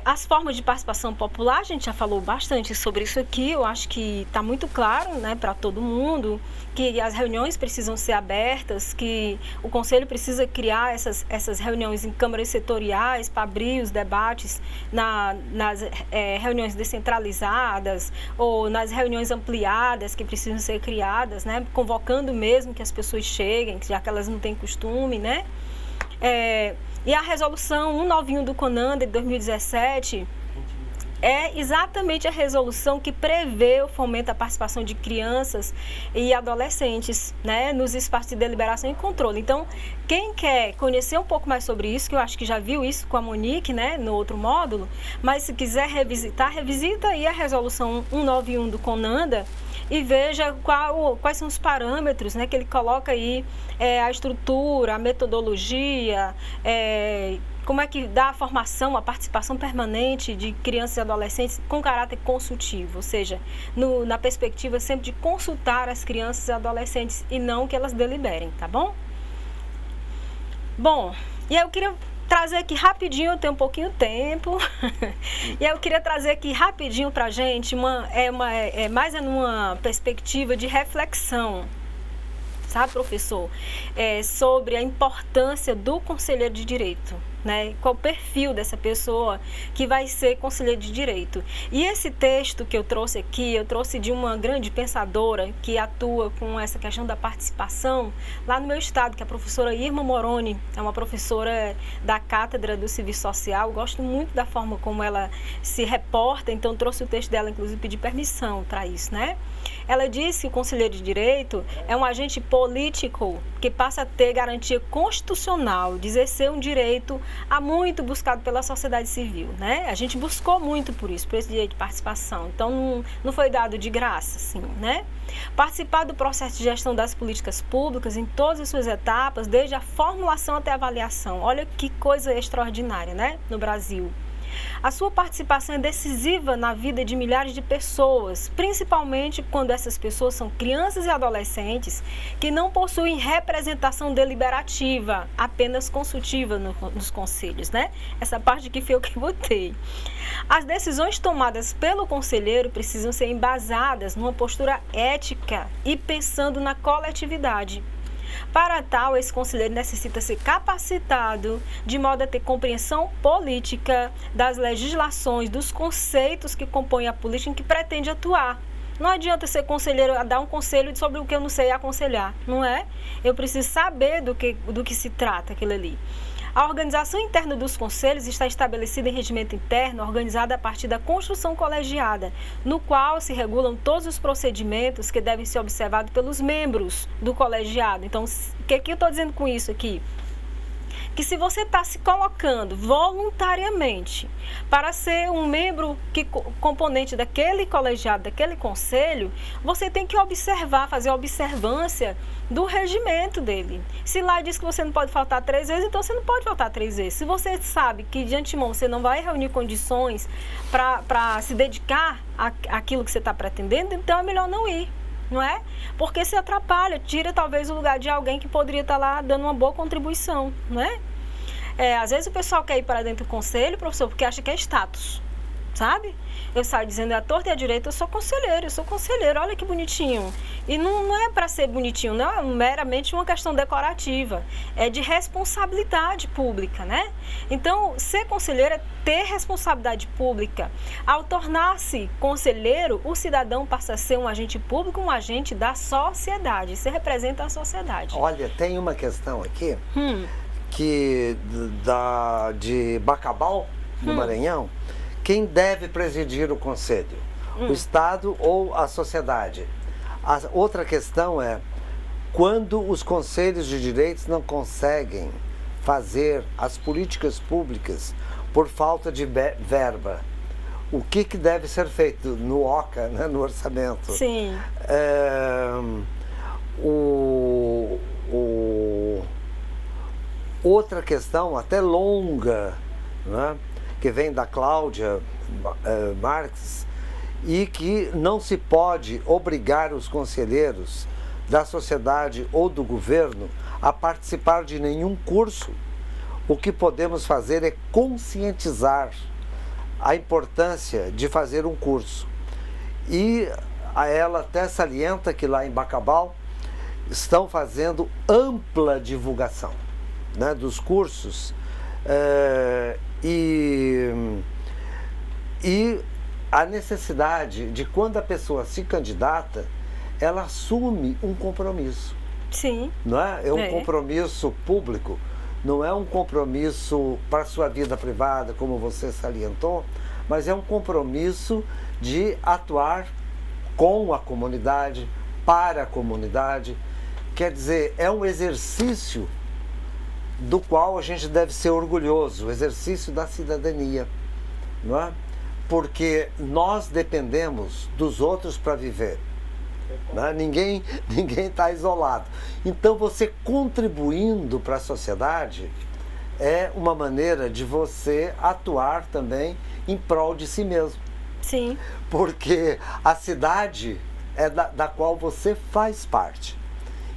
As formas de participação popular, a gente já falou bastante sobre isso aqui, eu acho que está muito claro, né, para todo mundo, que as reuniões precisam ser abertas, que o Conselho precisa criar essas reuniões em câmaras setoriais para abrir os debates nas reuniões descentralizadas ou nas reuniões ampliadas que precisam ser criadas, né, convocando mesmo que as pessoas cheguem, já que elas não têm costume, né? E a resolução 191 do CONANDA de 2017 é exatamente a resolução que prevê o fomento à participação de crianças e adolescentes, né, nos espaços de deliberação e controle. Então, quem quer conhecer um pouco mais sobre isso, que eu acho que já viu isso com a Monique, né, no outro módulo, mas se quiser revisitar, revisita aí a resolução 191 do CONANDA e veja quais são os parâmetros, né, que ele coloca aí, a estrutura, a metodologia, como é que dá a formação, a participação permanente de crianças e adolescentes com caráter consultivo, ou seja, na perspectiva sempre de consultar as crianças e adolescentes e não que elas deliberem, tá bom? Bom, e aí eu queria trazer aqui rapidinho, eu tenho um pouquinho de tempo, e eu queria trazer aqui rapidinho pra gente mais numa perspectiva de reflexão, sabe, professor, sobre a importância do conselheiro de direito, né? Qual o perfil dessa pessoa que vai ser conselheiro de direito. E esse texto que eu trouxe aqui, eu trouxe de uma grande pensadora que atua com essa questão da participação lá no meu estado, que é a professora Irma Moroni, é uma professora da Cátedra do Serviço Social. Eu gosto muito da forma como ela se reporta, então trouxe o texto dela, inclusive pedi permissão para isso, né? Ela disse que o conselheiro de direito é um agente político que passa a ter garantia constitucional de exercer um direito há muito buscado pela sociedade civil, né? A gente buscou muito por isso, por esse direito de participação, então não foi dado de graça, assim, né? Participar do processo de gestão das políticas públicas em todas as suas etapas, desde a formulação até a avaliação. Olha que coisa extraordinária, né? No Brasil. A sua participação é decisiva na vida de milhares de pessoas, principalmente quando essas pessoas são crianças e adolescentes que não possuem representação deliberativa, apenas consultiva nos conselhos, né? Essa parte que foi eu que botei. As decisões tomadas pelo conselheiro precisam ser embasadas numa postura ética e pensando na coletividade. Para tal, esse conselheiro necessita ser capacitado de modo a ter compreensão política das legislações, dos conceitos que compõem a política em que pretende atuar. Não adianta ser conselheiro a dar um conselho sobre o que eu não sei aconselhar, não é? Eu preciso saber do que se trata aquilo ali. A organização interna dos conselhos está estabelecida em regimento interno, organizada a partir da construção colegiada, no qual se regulam todos os procedimentos que devem ser observados pelos membros do colegiado. Então, o que eu estou dizendo com isso aqui? Que se você está se colocando voluntariamente para ser um membro componente daquele colegiado, daquele conselho, você tem que observar, fazer a observância do regimento dele. Se lá diz que você não pode faltar 3 vezes, então você não pode faltar 3 vezes. Se você sabe que de antemão você não vai reunir condições para se dedicar àquilo que você está pretendendo, então é melhor não ir. Não é? Porque se atrapalha, tira talvez o lugar de alguém que poderia estar lá dando uma boa contribuição, não é? Às vezes o pessoal quer ir para dentro do conselho, professor, porque acha que é status, sabe? Eu saio dizendo à torta e à direita, eu sou conselheiro, olha que bonitinho. E não é para ser bonitinho, não é meramente uma questão decorativa, é de responsabilidade pública, né? Então, ser conselheiro é ter responsabilidade pública. Ao tornar-se conselheiro, o cidadão passa a ser um agente público, um agente da sociedade, você representa a sociedade. Olha, tem uma questão aqui, que de Bacabal, no Maranhão. Quem deve presidir o conselho? O Estado ou a sociedade? A outra questão é, quando os conselhos de direitos não conseguem fazer as políticas públicas por falta de verba, o que deve ser feito no OCA, né, no orçamento? Sim. Outra questão, até longa, né, que vem da Cláudia Marques, e que não se pode obrigar os conselheiros da sociedade ou do governo a participar de nenhum curso. o que podemos fazer é conscientizar a importância de fazer um curso. E ela até salienta que lá em Bacabal estão fazendo ampla divulgação, né, dos cursos, e a necessidade de, quando a pessoa se candidata, ela assume um compromisso. Sim. Não é? É um compromisso público, não é um compromisso para a sua vida privada, como você salientou, mas é um compromisso de atuar com a comunidade, para a comunidade. Quer dizer, é um exercício do qual a gente deve ser orgulhoso, o exercício da cidadania, não é? Porque nós dependemos dos outros para viver. Né? Ninguém está isolado. Então, você contribuindo para a sociedade é uma maneira de você atuar também em prol de si mesmo. Sim. Porque a cidade é da qual você faz parte.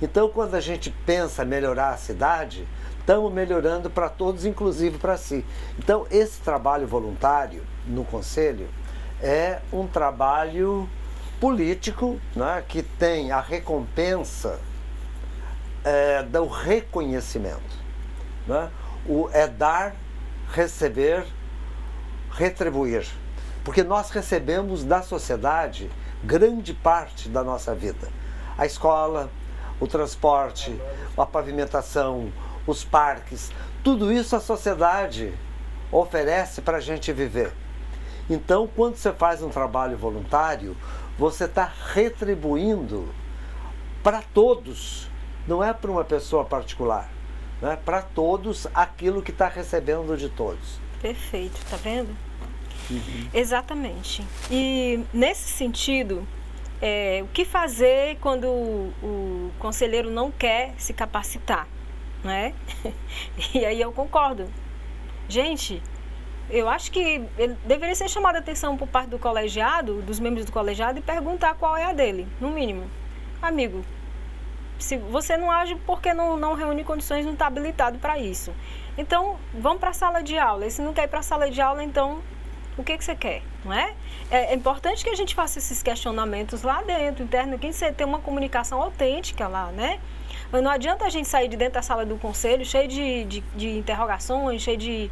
Então, quando a gente pensa em melhorar a cidade, estamos melhorando para todos, inclusive para si. Então, esse trabalho voluntário no Conselho é um trabalho político, né, que tem a recompensa do reconhecimento. Né? É dar, receber, retribuir. Porque nós recebemos da sociedade grande parte da nossa vida. A escola, o transporte, a pavimentação, os parques, tudo isso a sociedade oferece para a gente viver. Então, quando você faz um trabalho voluntário, você está retribuindo para todos, não é para uma pessoa particular, né? Para todos aquilo que está recebendo de todos. Perfeito, tá vendo? Exatamente. E nesse sentido, o que fazer quando o conselheiro não quer se capacitar, né? E aí eu concordo. Gente, eu acho que ele deveria ser chamado a atenção por parte do colegiado, dos membros do colegiado, e perguntar qual é a dele, no mínimo. Amigo, se você não age porque não reúne condições, não está habilitado para isso. Então, vamos para a sala de aula. E se não quer ir para a sala de aula, então, o que você quer, não é? É importante que a gente faça esses questionamentos lá dentro, interno, que você tenha uma comunicação autêntica lá, né? Mas não adianta a gente sair de dentro da sala do conselho cheio de interrogações, cheio de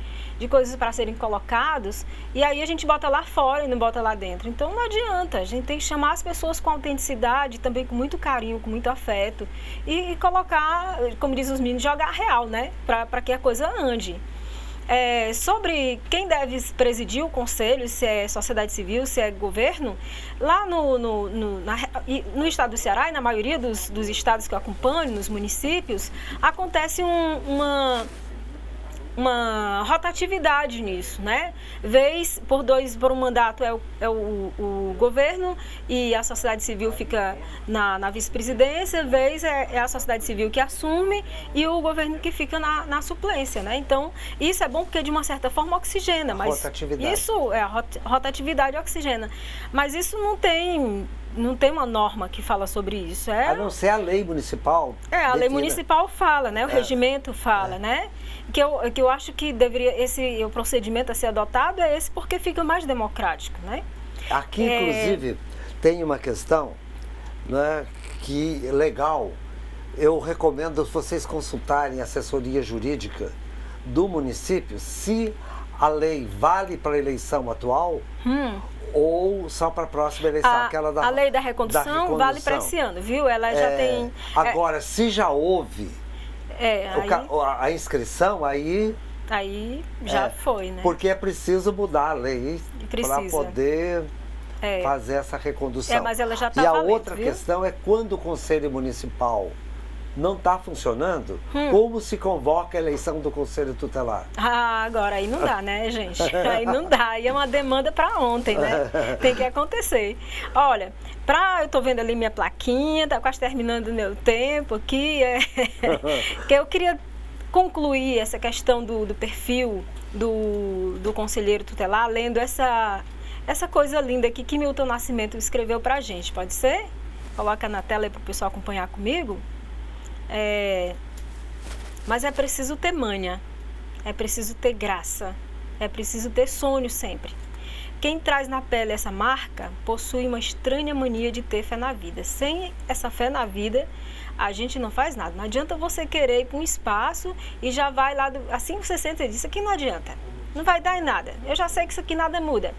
coisas para serem colocadas, e aí a gente bota lá fora e não bota lá dentro. Então não adianta, a gente tem que chamar as pessoas com autenticidade, também com muito carinho, com muito afeto, e colocar, como diz os meninos, jogar real, né? Para que a coisa ande. Sobre quem deve presidir o conselho, se é sociedade civil, se é governo, lá no estado do Ceará e na maioria dos estados que eu acompanho, nos municípios, acontece uma rotatividade nisso, né? Vez por um mandato é o governo e a sociedade civil fica na vice-presidência, vez é a sociedade civil que assume e o governo que fica na suplência, né? Então, isso é bom porque de uma certa forma oxigena, mas rotatividade. Isso é a rotatividade oxigena, mas isso não tem uma norma que fala sobre isso. A não ser a lei municipal. A lei municipal fala, né? O regimento fala, né? Que eu acho que deveria, o procedimento a ser adotado é esse porque fica mais democrático, né? Aqui, inclusive, tem uma questão, né, que legal. Eu recomendo vocês consultarem a assessoria jurídica do município, se a lei vale para a eleição atual ou só para a próxima eleição. A lei da recondução vale para esse ano, viu? Ela já tem... Agora, se já houve a inscrição, aí já foi, né? Porque é preciso mudar a lei para poder fazer essa recondução. Mas ela já está E a valendo, outra viu? questão é quando o Conselho Municipal não está funcionando, como se convoca a eleição do Conselho Tutelar? Agora aí não dá, né, gente? Aí não dá, aí é uma demanda para ontem, né? Tem que acontecer. Olha, eu tô vendo ali minha plaquinha, tá quase terminando o meu tempo aqui, que eu queria concluir essa questão do perfil do conselheiro tutelar, lendo essa coisa linda aqui que Milton Nascimento escreveu pra gente, pode ser? Coloca na tela aí para o pessoal acompanhar comigo. Mas é preciso ter manha. é preciso ter graça, é preciso ter sonho sempre. Quem traz na pele essa marca possui uma estranha mania de ter fé na vida. Sem essa fé na vida, a gente não faz nada. Não adianta você querer ir para um espaço e já vai lá, assim você sente, isso aqui não adianta, não vai dar em nada. Eu já sei que isso aqui nada muda.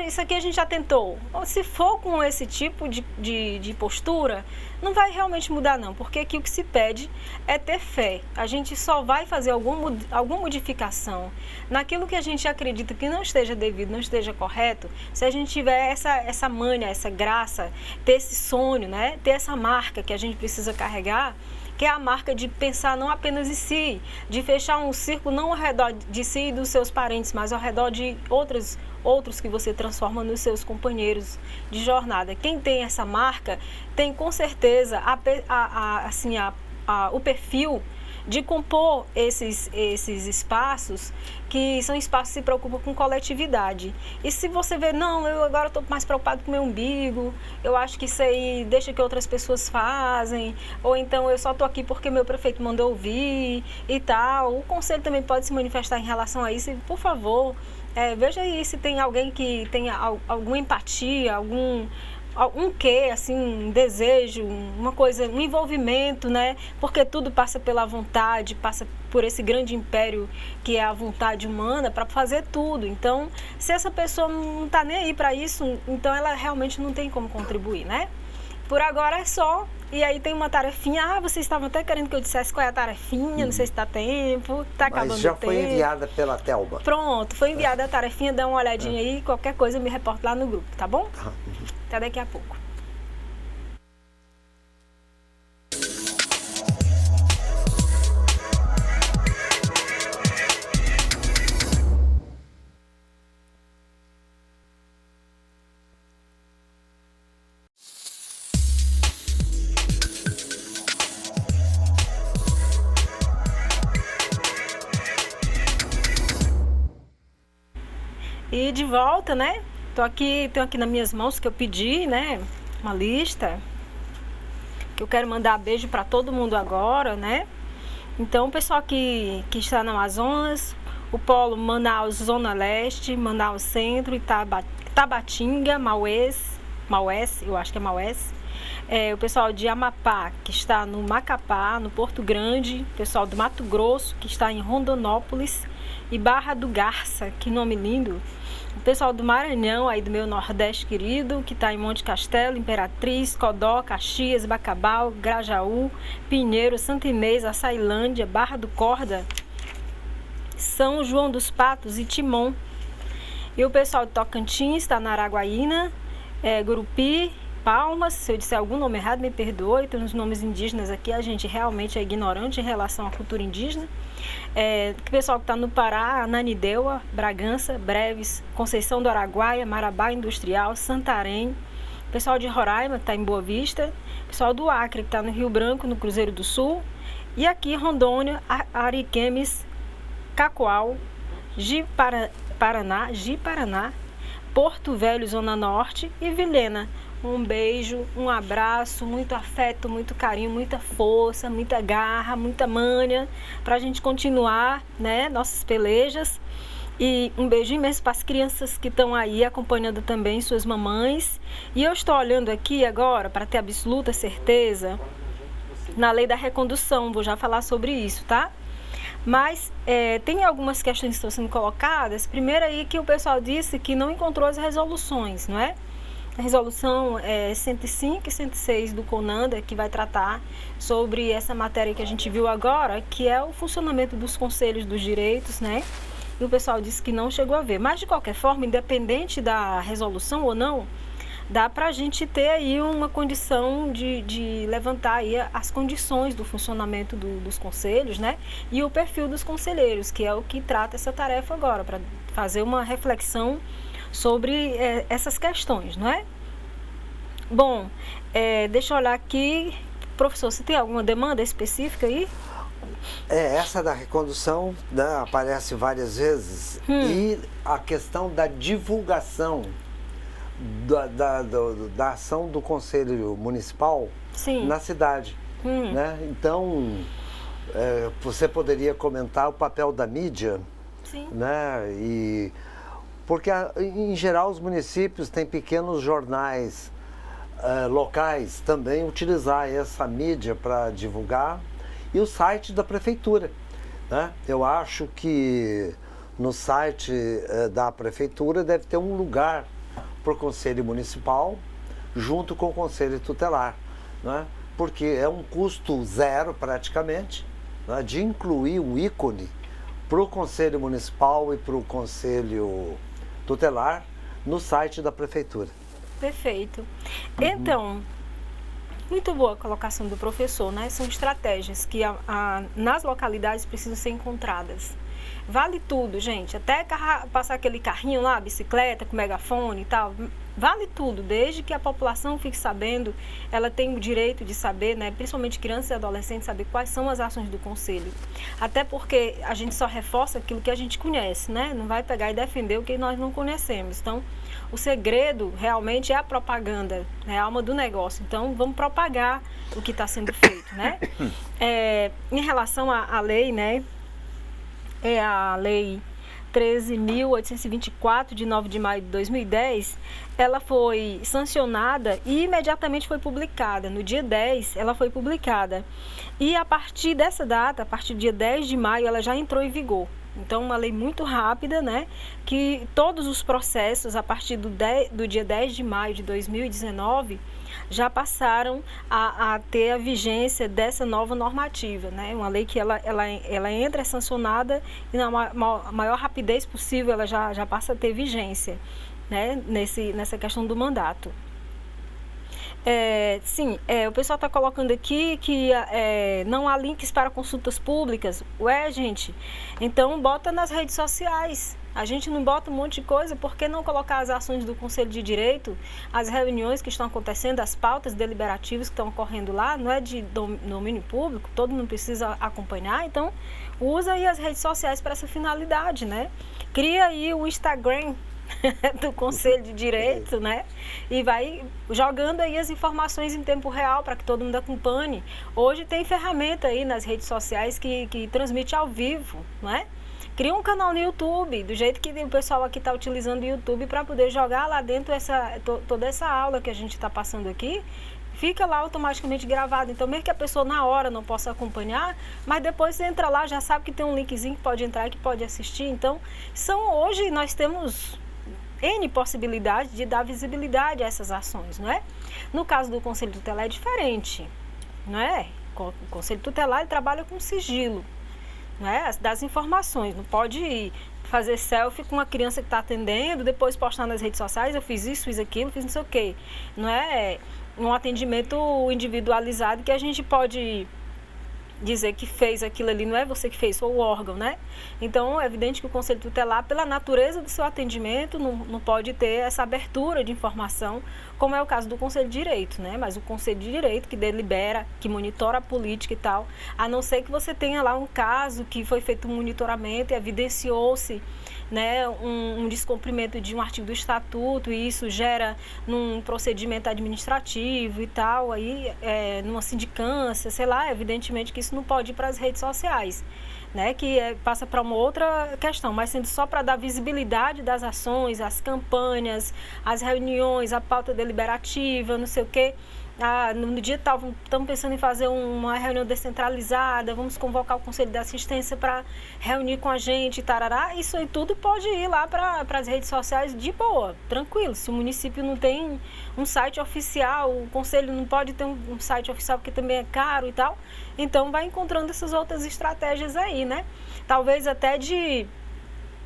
Isso aqui a gente já tentou. Se for com esse tipo de postura, não vai realmente mudar não, porque aqui o que se pede é ter fé. A gente só vai fazer alguma modificação naquilo que a gente acredita que não esteja devido, não esteja correto, se a gente tiver essa manha, essa graça, ter esse sonho, né? Ter essa marca que a gente precisa carregar, que é a marca de pensar não apenas em si, de fechar um círculo não ao redor de si e dos seus parentes, mas ao redor de outros que você transforma nos seus companheiros de jornada. Quem tem essa marca tem com certeza o perfil de compor esses espaços, que são espaços que se preocupam com coletividade. E se você vê, não, eu agora estou mais preocupado com o meu umbigo, eu acho que isso aí deixa que outras pessoas fazem, ou então eu só estou aqui porque meu prefeito mandou ouvir e tal. O conselho também pode se manifestar em relação a isso. E, por favor, veja aí se tem alguém que tenha alguma empatia, um quê, assim, um desejo, uma coisa, um envolvimento, né? Porque tudo passa pela vontade, passa por esse grande império que é a vontade humana para fazer tudo. Então, se essa pessoa não está nem aí para isso, então ela realmente não tem como contribuir, né? Por agora é só. E aí tem uma tarefinha. Vocês estavam até querendo que eu dissesse qual é a tarefinha, não sei se está tempo, está acabando o tempo. Mas já foi enviada pela Thelma. Pronto, foi enviada a tarefinha, dá uma olhadinha aí, qualquer coisa eu me reporto lá no grupo, tá bom? Até daqui a pouco. E de volta, né? Tenho aqui nas minhas mãos que eu pedi, né? Uma lista que eu quero mandar beijo para todo mundo agora, né? Então, o pessoal que está no Amazonas, o polo Manaus Zona Leste, Manaus Centro, Tabatinga, Maués, eu acho que é Maués. O pessoal de Amapá, que está no Macapá, no Porto Grande, o pessoal do Mato Grosso, que está em Rondonópolis, e Barra do Garça, que nome lindo. O pessoal do Maranhão, aí do meu Nordeste querido, que está em Monte Castelo, Imperatriz, Codó, Caxias, Bacabal, Grajaú, Pinheiro, Santa Inês, Açailândia, Barra do Corda, São João dos Patos e Timon. E o pessoal de Tocantins está na Araguaína, Gurupi, Palmas. Se eu disser algum nome errado, me perdoe, tem uns nomes indígenas aqui, a gente realmente é ignorante em relação à cultura indígena. O pessoal que está no Pará, Ananindeua, Bragança, Breves, Conceição do Araguaia, Marabá Industrial, Santarém. O pessoal de Roraima, que está em Boa Vista. O pessoal do Acre, que está no Rio Branco, no Cruzeiro do Sul. E aqui Rondônia, Ariquemes, Cacoal, Ji-Paraná, Porto Velho, Zona Norte e Vilhena. Um beijo, um abraço, muito afeto, muito carinho, muita força, muita garra, muita manha para a gente continuar, né, nossas pelejas. E um beijo imenso para as crianças que estão aí acompanhando também suas mamães. E eu estou olhando aqui agora para ter absoluta certeza na lei da recondução, vou já falar sobre isso, tá? Mas tem algumas questões que estão sendo colocadas. Primeiro aí que o pessoal disse que não encontrou as resoluções, não é? A resolução 105 e 106 do CONANDA, que vai tratar sobre essa matéria que a gente viu agora, que é o funcionamento dos conselhos dos direitos, né? E o pessoal disse que não chegou a ver. Mas, de qualquer forma, independente da resolução ou não, dá para a gente ter aí uma condição de levantar aí as condições do funcionamento dos conselhos, né? E o perfil dos conselheiros, que é o que trata essa tarefa agora, para fazer uma reflexão sobre essas questões, não é? Bom, deixa eu olhar aqui. Professor, você tem alguma demanda específica aí? Essa da recondução, né, aparece várias vezes. E a questão da divulgação da ação do Conselho Municipal, sim, na cidade. Né? Então, Você poderia comentar o papel da mídia? Sim. Né? Porque, em geral, os municípios têm pequenos jornais locais também, utilizar essa mídia para divulgar, e o site da prefeitura. Né? Eu acho que no site da prefeitura deve ter um lugar para o Conselho Municipal, junto com o Conselho Tutelar, né? Porque é um custo zero, praticamente, né? De incluir o ícone para o Conselho Municipal e para o Conselho Tutelar no site da prefeitura. Perfeito. Então, muito boa a colocação do professor, né? São estratégias que nas localidades precisam ser encontradas. Vale tudo, gente. Até passar aquele carrinho lá, bicicleta, com megafone e tal. Vale tudo, desde que a população fique sabendo, ela tem o direito de saber, né? Principalmente crianças e adolescentes, saber quais são as ações do conselho. Até porque a gente só reforça aquilo que a gente conhece, né? Não vai pegar e defender o que nós não conhecemos. Então, o segredo realmente é a propaganda, é a alma do negócio. Então, vamos propagar o que está sendo feito, né? Em relação à lei, né? É a lei 13.824, de 9 de maio de 2010, ela foi sancionada e imediatamente foi publicada. No dia 10, ela foi publicada. E a partir dessa data, a partir do dia 10 de maio, ela já entrou em vigor. Então, uma lei muito rápida, né? Que todos os processos, a partir do dia 10 de maio de 2019, já passaram a ter a vigência dessa nova normativa, né? Uma lei que ela entra, é sancionada e na maior rapidez possível ela já passa a ter vigência, né? Nessa questão do mandato. O pessoal está colocando aqui que não há links para consultas públicas. Ué, gente, então bota nas redes sociais. A gente não bota um monte de coisa, por que não colocar as ações do Conselho de Direito, as reuniões que estão acontecendo, as pautas deliberativas que estão ocorrendo lá, não é de domínio público, todo mundo precisa acompanhar, então usa aí as redes sociais para essa finalidade, né? Cria aí o Instagram do Conselho de Direito, né? E vai jogando aí as informações em tempo real para que todo mundo acompanhe. Hoje tem ferramenta aí nas redes sociais que transmite ao vivo, não é? Cria um canal no YouTube, do jeito que o pessoal aqui está utilizando o YouTube para poder jogar lá dentro toda essa aula que a gente está passando aqui. Fica lá automaticamente gravado. Então, mesmo que a pessoa na hora não possa acompanhar, mas depois você entra lá, já sabe que tem um linkzinho que pode entrar e que pode assistir. Então, hoje nós temos N possibilidades de dar visibilidade a essas ações, não é? No caso do Conselho Tutelar é diferente, não é? O Conselho Tutelar ele trabalha com sigilo, não é? Das informações, não pode fazer selfie com uma criança que está atendendo, depois postar nas redes sociais, eu fiz isso, fiz aquilo, fiz não sei o quê. Não é um atendimento individualizado que a gente pode dizer que fez aquilo ali, não é você que fez, foi o órgão, né? Então, é evidente que o Conselho Tutelar, pela natureza do seu atendimento, não pode ter essa abertura de informação, como é o caso do Conselho de Direito, né? Mas o Conselho de Direito, que delibera, que monitora a política e tal, a não ser que você tenha lá um caso que foi feito um monitoramento e evidenciou-se, né, um descumprimento de um artigo do Estatuto, e isso gera num procedimento administrativo e tal, aí numa sindicância, sei lá, evidentemente que isso não pode ir para as redes sociais, né, que passa para uma outra questão, mas sendo só para dar visibilidade das ações, as campanhas, as reuniões, a pauta deliberativa, não sei o quê. No dia tal, estamos pensando em fazer uma reunião descentralizada, vamos convocar o Conselho de Assistência para reunir com a gente, tarará. Isso aí tudo pode ir lá para as redes sociais de boa, tranquilo. Se o município não tem um site oficial, o Conselho não pode ter um site oficial porque também é caro e tal, então vai encontrando essas outras estratégias aí, né? Talvez até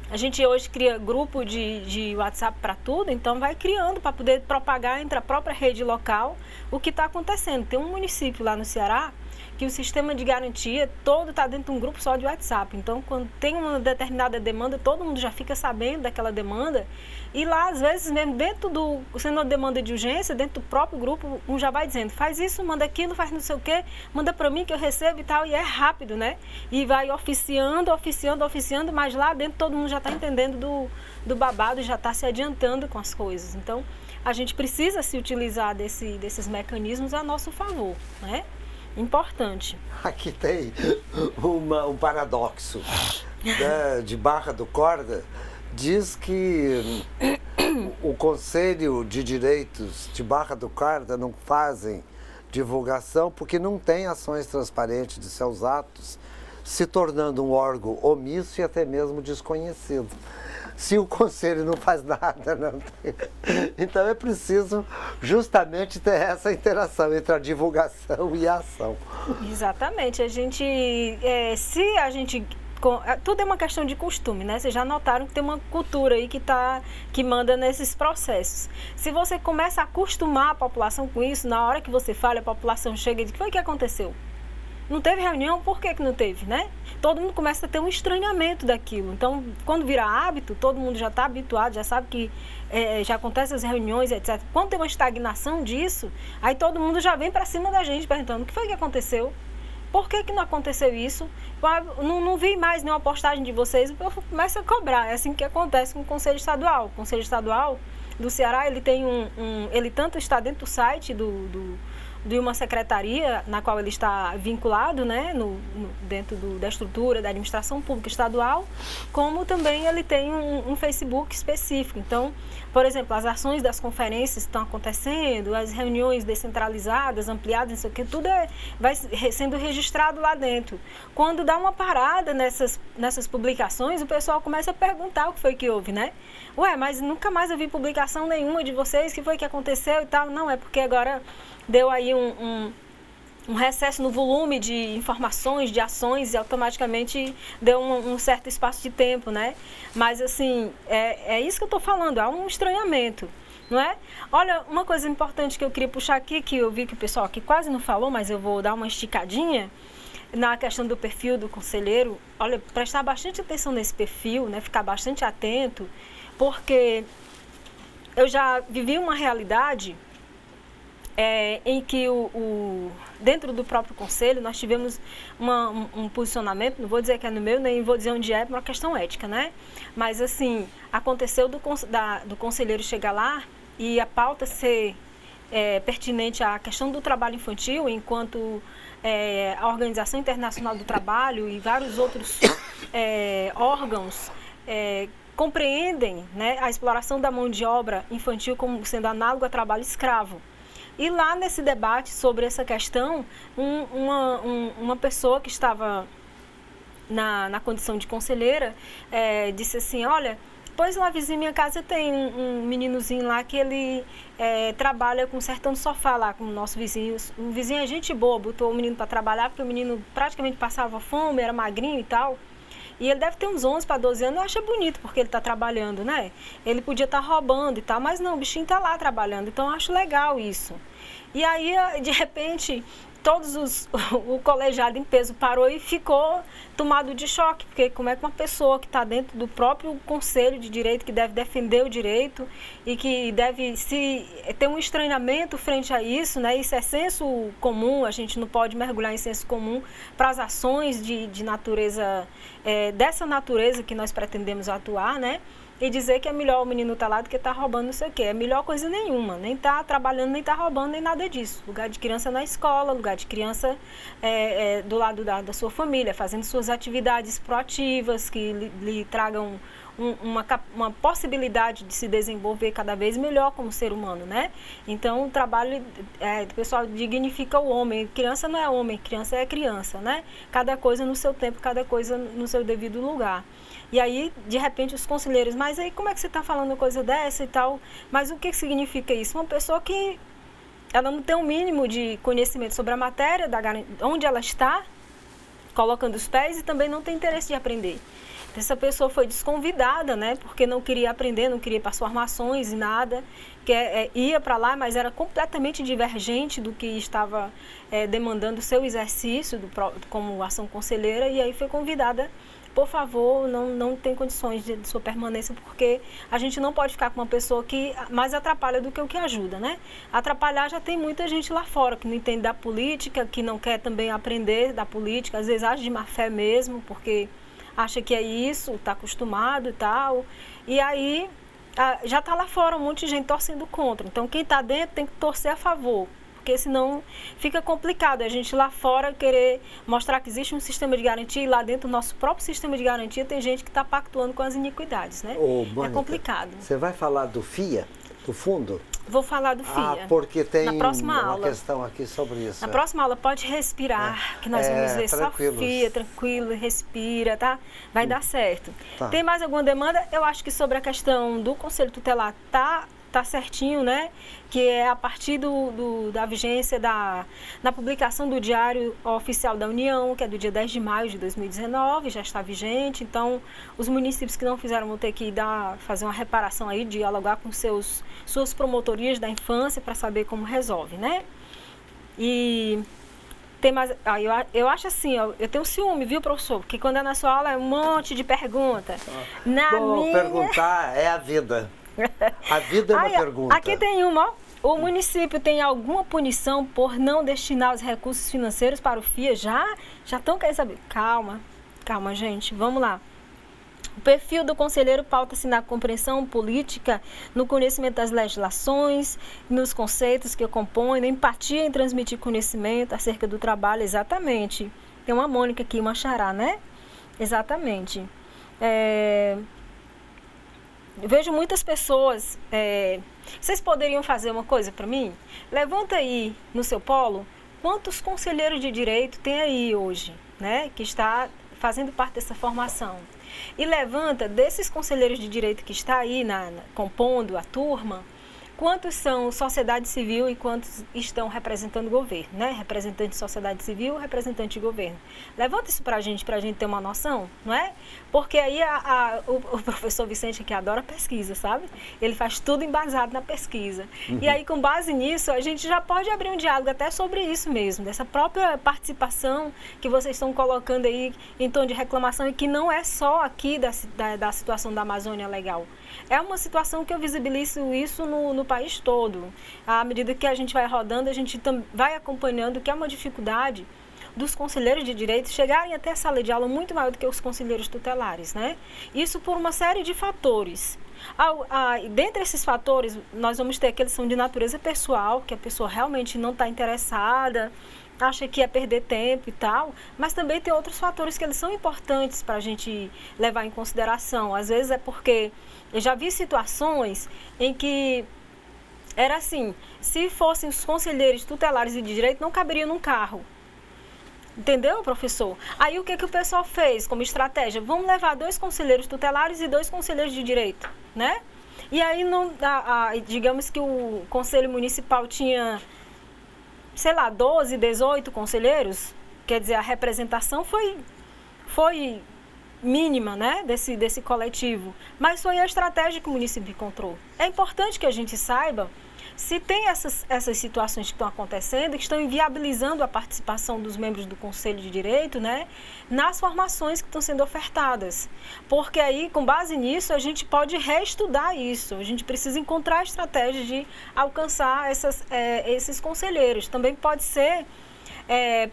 a gente hoje cria grupo de WhatsApp para tudo, então vai criando para poder propagar entre a própria rede local o que está acontecendo. Tem um município lá no Ceará que o sistema de garantia todo está dentro de um grupo só de WhatsApp. Então, quando tem uma determinada demanda, todo mundo já fica sabendo daquela demanda. E lá, às vezes, mesmo sendo uma demanda de urgência, dentro do próprio grupo, um já vai dizendo, faz isso, manda aquilo, faz não sei o quê, manda para mim que eu recebo e tal, e é rápido, né? E vai oficiando, mas lá dentro todo mundo já está entendendo do babado, já está se adiantando com as coisas. Então, a gente precisa se utilizar desses mecanismos a nosso favor, né? Importante. Aqui tem um paradoxo, né, de Barra do Corda. Diz que o Conselho de Direitos de Barra do Corda não fazem divulgação porque não tem ações transparentes de seus atos, se tornando um órgão omisso e até mesmo desconhecido. Se o Conselho não faz nada, não tem. Então é preciso justamente ter essa interação entre a divulgação e a ação. Exatamente. Se a gente... Tudo é uma questão de costume, né? Vocês já notaram que tem uma cultura aí que manda nesses processos. Se você começa a acostumar a população com isso, na hora que você fala, a população chega e diz: o que foi que aconteceu? Não teve reunião? Por que não teve, né? Todo mundo começa a ter um estranhamento daquilo. Então, quando vira hábito, todo mundo já está habituado, já sabe que já acontecem as reuniões, etc. Quando tem uma estagnação disso, aí todo mundo já vem para cima da gente perguntando: o que foi que aconteceu? Por que não aconteceu isso? Não vi mais nenhuma postagem de vocês. Eu começo a cobrar. É assim que acontece com o Conselho Estadual. O Conselho Estadual do Ceará, ele tem ele tanto está dentro do site de uma secretaria na qual ele está vinculado, né, dentro da estrutura da administração pública estadual, como também ele tem um Facebook específico. Então, por exemplo, as ações das conferências estão acontecendo, as reuniões descentralizadas, ampliadas, isso aqui, tudo vai sendo registrado lá dentro. Quando dá uma parada nessas publicações, o pessoal começa a perguntar o que foi que houve, né? Ué, mas nunca mais eu vi publicação nenhuma de vocês, o que foi que aconteceu e tal? Não, é porque agora deu aí um recesso no volume de informações, de ações, e automaticamente deu um certo espaço de tempo, né? Mas, assim, é isso que eu estou falando, há um estranhamento, não é? Olha, uma coisa importante que eu queria puxar aqui, que eu vi que o pessoal aqui quase não falou, mas eu vou dar uma esticadinha, na questão do perfil do conselheiro. Olha, prestar bastante atenção nesse perfil, né? Ficar bastante atento, porque eu já vivi uma realidade em que dentro do próprio conselho nós tivemos um posicionamento, não vou dizer que é no meu, nem vou dizer onde é, por uma questão ética, né? Mas assim, aconteceu do conselheiro chegar lá e a pauta ser pertinente à questão do trabalho infantil, enquanto a Organização Internacional do Trabalho e vários outros órgãos compreendem, né, a exploração da mão de obra infantil como sendo análogo a trabalho escravo. E lá nesse debate sobre essa questão, uma pessoa que estava na condição de conselheira disse assim: olha, pois lá vizinho minha casa tem um meninozinho lá que ele trabalha consertando sofá lá com o nosso vizinho. O vizinho é gente boa, botou o menino para trabalhar, porque o menino praticamente passava fome, era magrinho e tal. E ele deve ter uns 11 para 12 anos, eu acho bonito porque ele está trabalhando, né? Ele podia estar roubando e tal, mas não, o bichinho está lá trabalhando, então eu acho legal isso. E aí, de repente, o colegiado em peso parou e ficou tomado de choque, porque como é que uma pessoa que está dentro do próprio Conselho de Direito, que deve defender o direito e que deve ter um estranhamento frente a isso, né? Isso é senso comum, a gente não pode mergulhar em senso comum para as ações de natureza, dessa natureza que nós pretendemos atuar, né? E dizer que é melhor o menino estar lá do que estar roubando não sei o quê. É melhor coisa nenhuma, nem estar trabalhando, nem estar roubando, nem nada disso. Lugar de criança na escola, lugar de criança do lado da sua família, fazendo suas atividades proativas que lhe tragam uma possibilidade de se desenvolver cada vez melhor como ser humano, né? Então, o trabalho, o pessoal dignifica o homem. Criança não é homem, criança é criança, né? Cada coisa no seu tempo, cada coisa no seu devido lugar. E aí, de repente, os conselheiros: mas aí como é que você está falando uma coisa dessa e tal? Mas o que significa isso? Uma pessoa que ela não tem um mínimo de conhecimento sobre a matéria, onde ela está colocando os pés, e também não tem interesse de aprender. Essa pessoa foi desconvidada, né? Porque não queria aprender, não queria ir para as formações e nada, ia para lá, mas era completamente divergente do que estava demandando o seu exercício como ação conselheira, e aí foi convidada: por favor, não tem condições de sua permanência, porque a gente não pode ficar com uma pessoa que mais atrapalha do que o que ajuda, né? Atrapalhar já tem muita gente lá fora que não entende da política, que não quer também aprender da política, às vezes age de má fé mesmo, porque acha que é isso, está acostumado e tal. E aí já está lá fora um monte de gente torcendo contra. Então, quem está dentro tem que torcer a favor, porque senão fica complicado a gente lá fora querer mostrar que existe um sistema de garantia e lá dentro do nosso próprio sistema de garantia tem gente que está pactuando com as iniquidades, né? Ô, Mônica, é complicado. Você vai falar do FIA, do fundo? Vou falar do FIA. Porque tem na próxima uma aula. Questão aqui sobre isso. Na próxima aula, pode respirar, que nós vamos ver só FIA, tranquilo, respira, tá? Vai dar certo. Tá. Tem mais alguma demanda? Eu acho que sobre a questão do Conselho Tutelar tá certinho, né? Que é a partir da vigência da publicação do Diário Oficial da União, que é do dia 10 de maio de 2019, já está vigente. Então, os municípios que não fizeram vão ter que fazer uma reparação aí, dialogar com suas promotorias da infância para saber como resolve, né? E tem mais. Eu acho assim, eu tenho ciúme, viu, professor? Porque quando é na sua aula é um monte de pergunta. Perguntar é a vida. A vida é uma pergunta. Aqui tem uma, ó. O município tem alguma punição por não destinar os recursos financeiros para o FIA? Já estão querendo saber. Calma, gente, vamos lá. O perfil do conselheiro pauta-se na compreensão política, no conhecimento das legislações, nos conceitos que o compõem, na empatia em transmitir conhecimento acerca do trabalho, exatamente. Tem uma Mônica aqui, uma xará, né? Exatamente. Eu vejo muitas pessoas. Vocês poderiam fazer uma coisa para mim? Levanta aí no seu polo quantos conselheiros de direito tem aí hoje, né? Que está fazendo parte dessa formação. E levanta desses conselheiros de direito que está aí compondo a turma, quantos são sociedade civil e quantos estão representando o governo, né? Representante de sociedade civil, representante de governo. Levanta isso para a gente ter uma noção, não é? Porque aí o professor Vicente aqui adora pesquisa, sabe? Ele faz tudo embasado na pesquisa. E aí, com base nisso, a gente já pode abrir um diálogo até sobre isso mesmo, dessa própria participação que vocês estão colocando aí em tom de reclamação e que não é só aqui da situação da Amazônia Legal. É uma situação que eu visibilizo isso no país todo. À medida que a gente vai rodando, a gente vai acompanhando que é uma dificuldade dos conselheiros de direito chegarem até a sala de aula muito maior do que os conselheiros tutelares, né? Isso por uma série de fatores. Dentre esses fatores, nós vamos ter aqueles que são de natureza pessoal, que a pessoa realmente não está interessada, acha que é perder tempo e tal, mas também tem outros fatores que eles são importantes para a gente levar em consideração. Às vezes é porque eu já vi situações em que era assim, se fossem os conselheiros tutelares e de direito, não caberiam num carro. Entendeu, professor? Aí o que o pessoal fez como estratégia? Vamos levar 2 conselheiros tutelares e 2 conselheiros de direito, né? E aí, digamos que o conselho municipal tinha, sei lá, 12, 18 conselheiros, quer dizer, a representação foi mínima, né, desse coletivo, mas foi a estratégia que o município encontrou. É importante que a gente saiba se tem essas situações que estão acontecendo, que estão inviabilizando a participação dos membros do Conselho de Direito, né, nas formações que estão sendo ofertadas. Porque aí, com base nisso, a gente pode reestudar isso. A gente precisa encontrar estratégias de alcançar esses conselheiros. Também pode ser,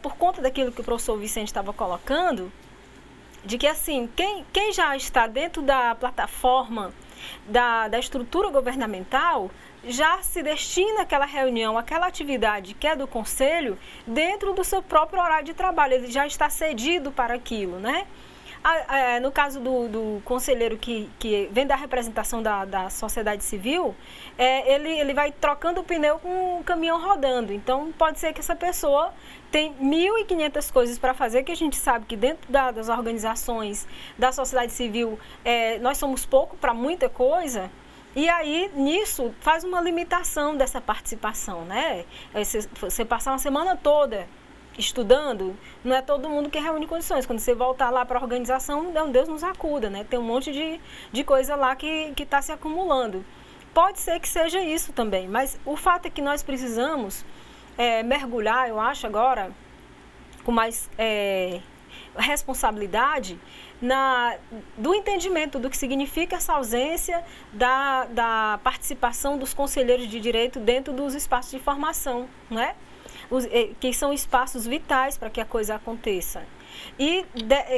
por conta daquilo que o professor Vicente estava colocando, de que, assim, quem já está dentro da plataforma da estrutura governamental já se destina àquela reunião, àquela atividade que é do conselho, dentro do seu próprio horário de trabalho. Ele já está cedido para aquilo, né? No caso do conselheiro que vem da representação da sociedade civil, ele vai trocando o pneu com o caminhão rodando. Então, pode ser que essa pessoa tem 1.500 coisas para fazer, que a gente sabe que dentro das organizações da sociedade civil, nós somos pouco para muita coisa. E aí, nisso, faz uma limitação dessa participação, né? Você passar uma semana toda estudando, não é todo mundo que reúne condições. Quando você voltar lá para a organização, Deus nos acuda, né? Tem um monte de coisa lá que está se acumulando. Pode ser que seja isso também, mas o fato é que nós precisamos mergulhar, eu acho agora, com mais responsabilidade, do entendimento do que significa essa ausência da participação dos conselheiros de direito dentro dos espaços de formação, não é? Que são espaços vitais para que a coisa aconteça. E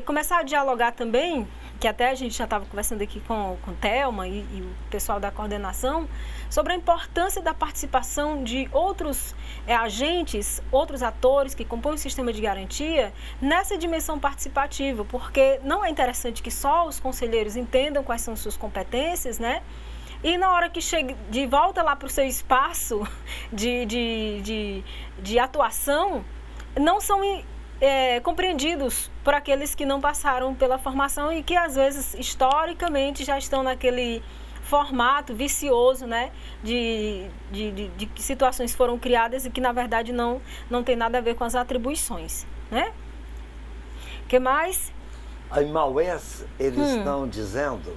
começar a dialogar também, que até a gente já estava conversando aqui com Thelma e o pessoal da coordenação, sobre a importância da participação de outros agentes, outros atores que compõem o sistema de garantia nessa dimensão participativa, porque não é interessante que só os conselheiros entendam quais são suas competências, né? E na hora que chega de volta lá para o seu espaço de atuação, não são compreendidos por aqueles que não passaram pela formação e que, às vezes, historicamente, já estão naquele formato vicioso, né, de que situações foram criadas e que, na verdade, não tem nada a ver com as atribuições, né? O que mais? Em Maués, eles estão dizendo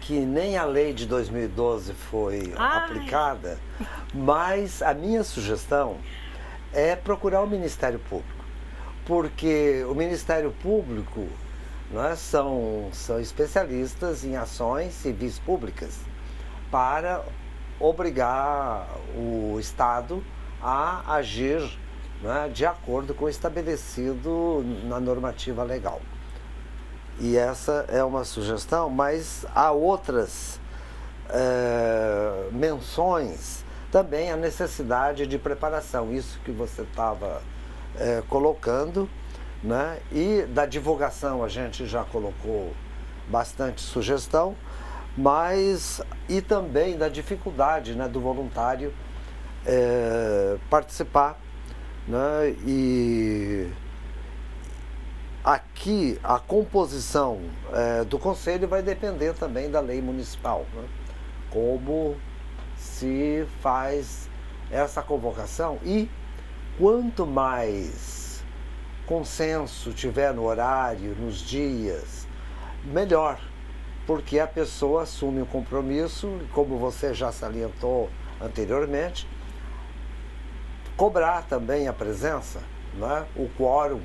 que nem a lei de 2012 foi aplicada, mas a minha sugestão é procurar o Ministério Público, porque o Ministério Público, né, são especialistas em ações civis públicas para obrigar o Estado a agir, né, de acordo com o estabelecido na normativa legal. E essa é uma sugestão, mas há outras menções também a necessidade de preparação, isso que você estava colocando, né? E da divulgação a gente já colocou bastante sugestão, mas e também da dificuldade, né, do voluntário participar, né? E aqui a composição do conselho vai depender também da lei municipal, né? Como se faz essa convocação, e quanto mais consenso tiver no horário, nos dias, melhor, porque a pessoa assume o compromisso, como você já salientou anteriormente, cobrar também a presença, né? O quórum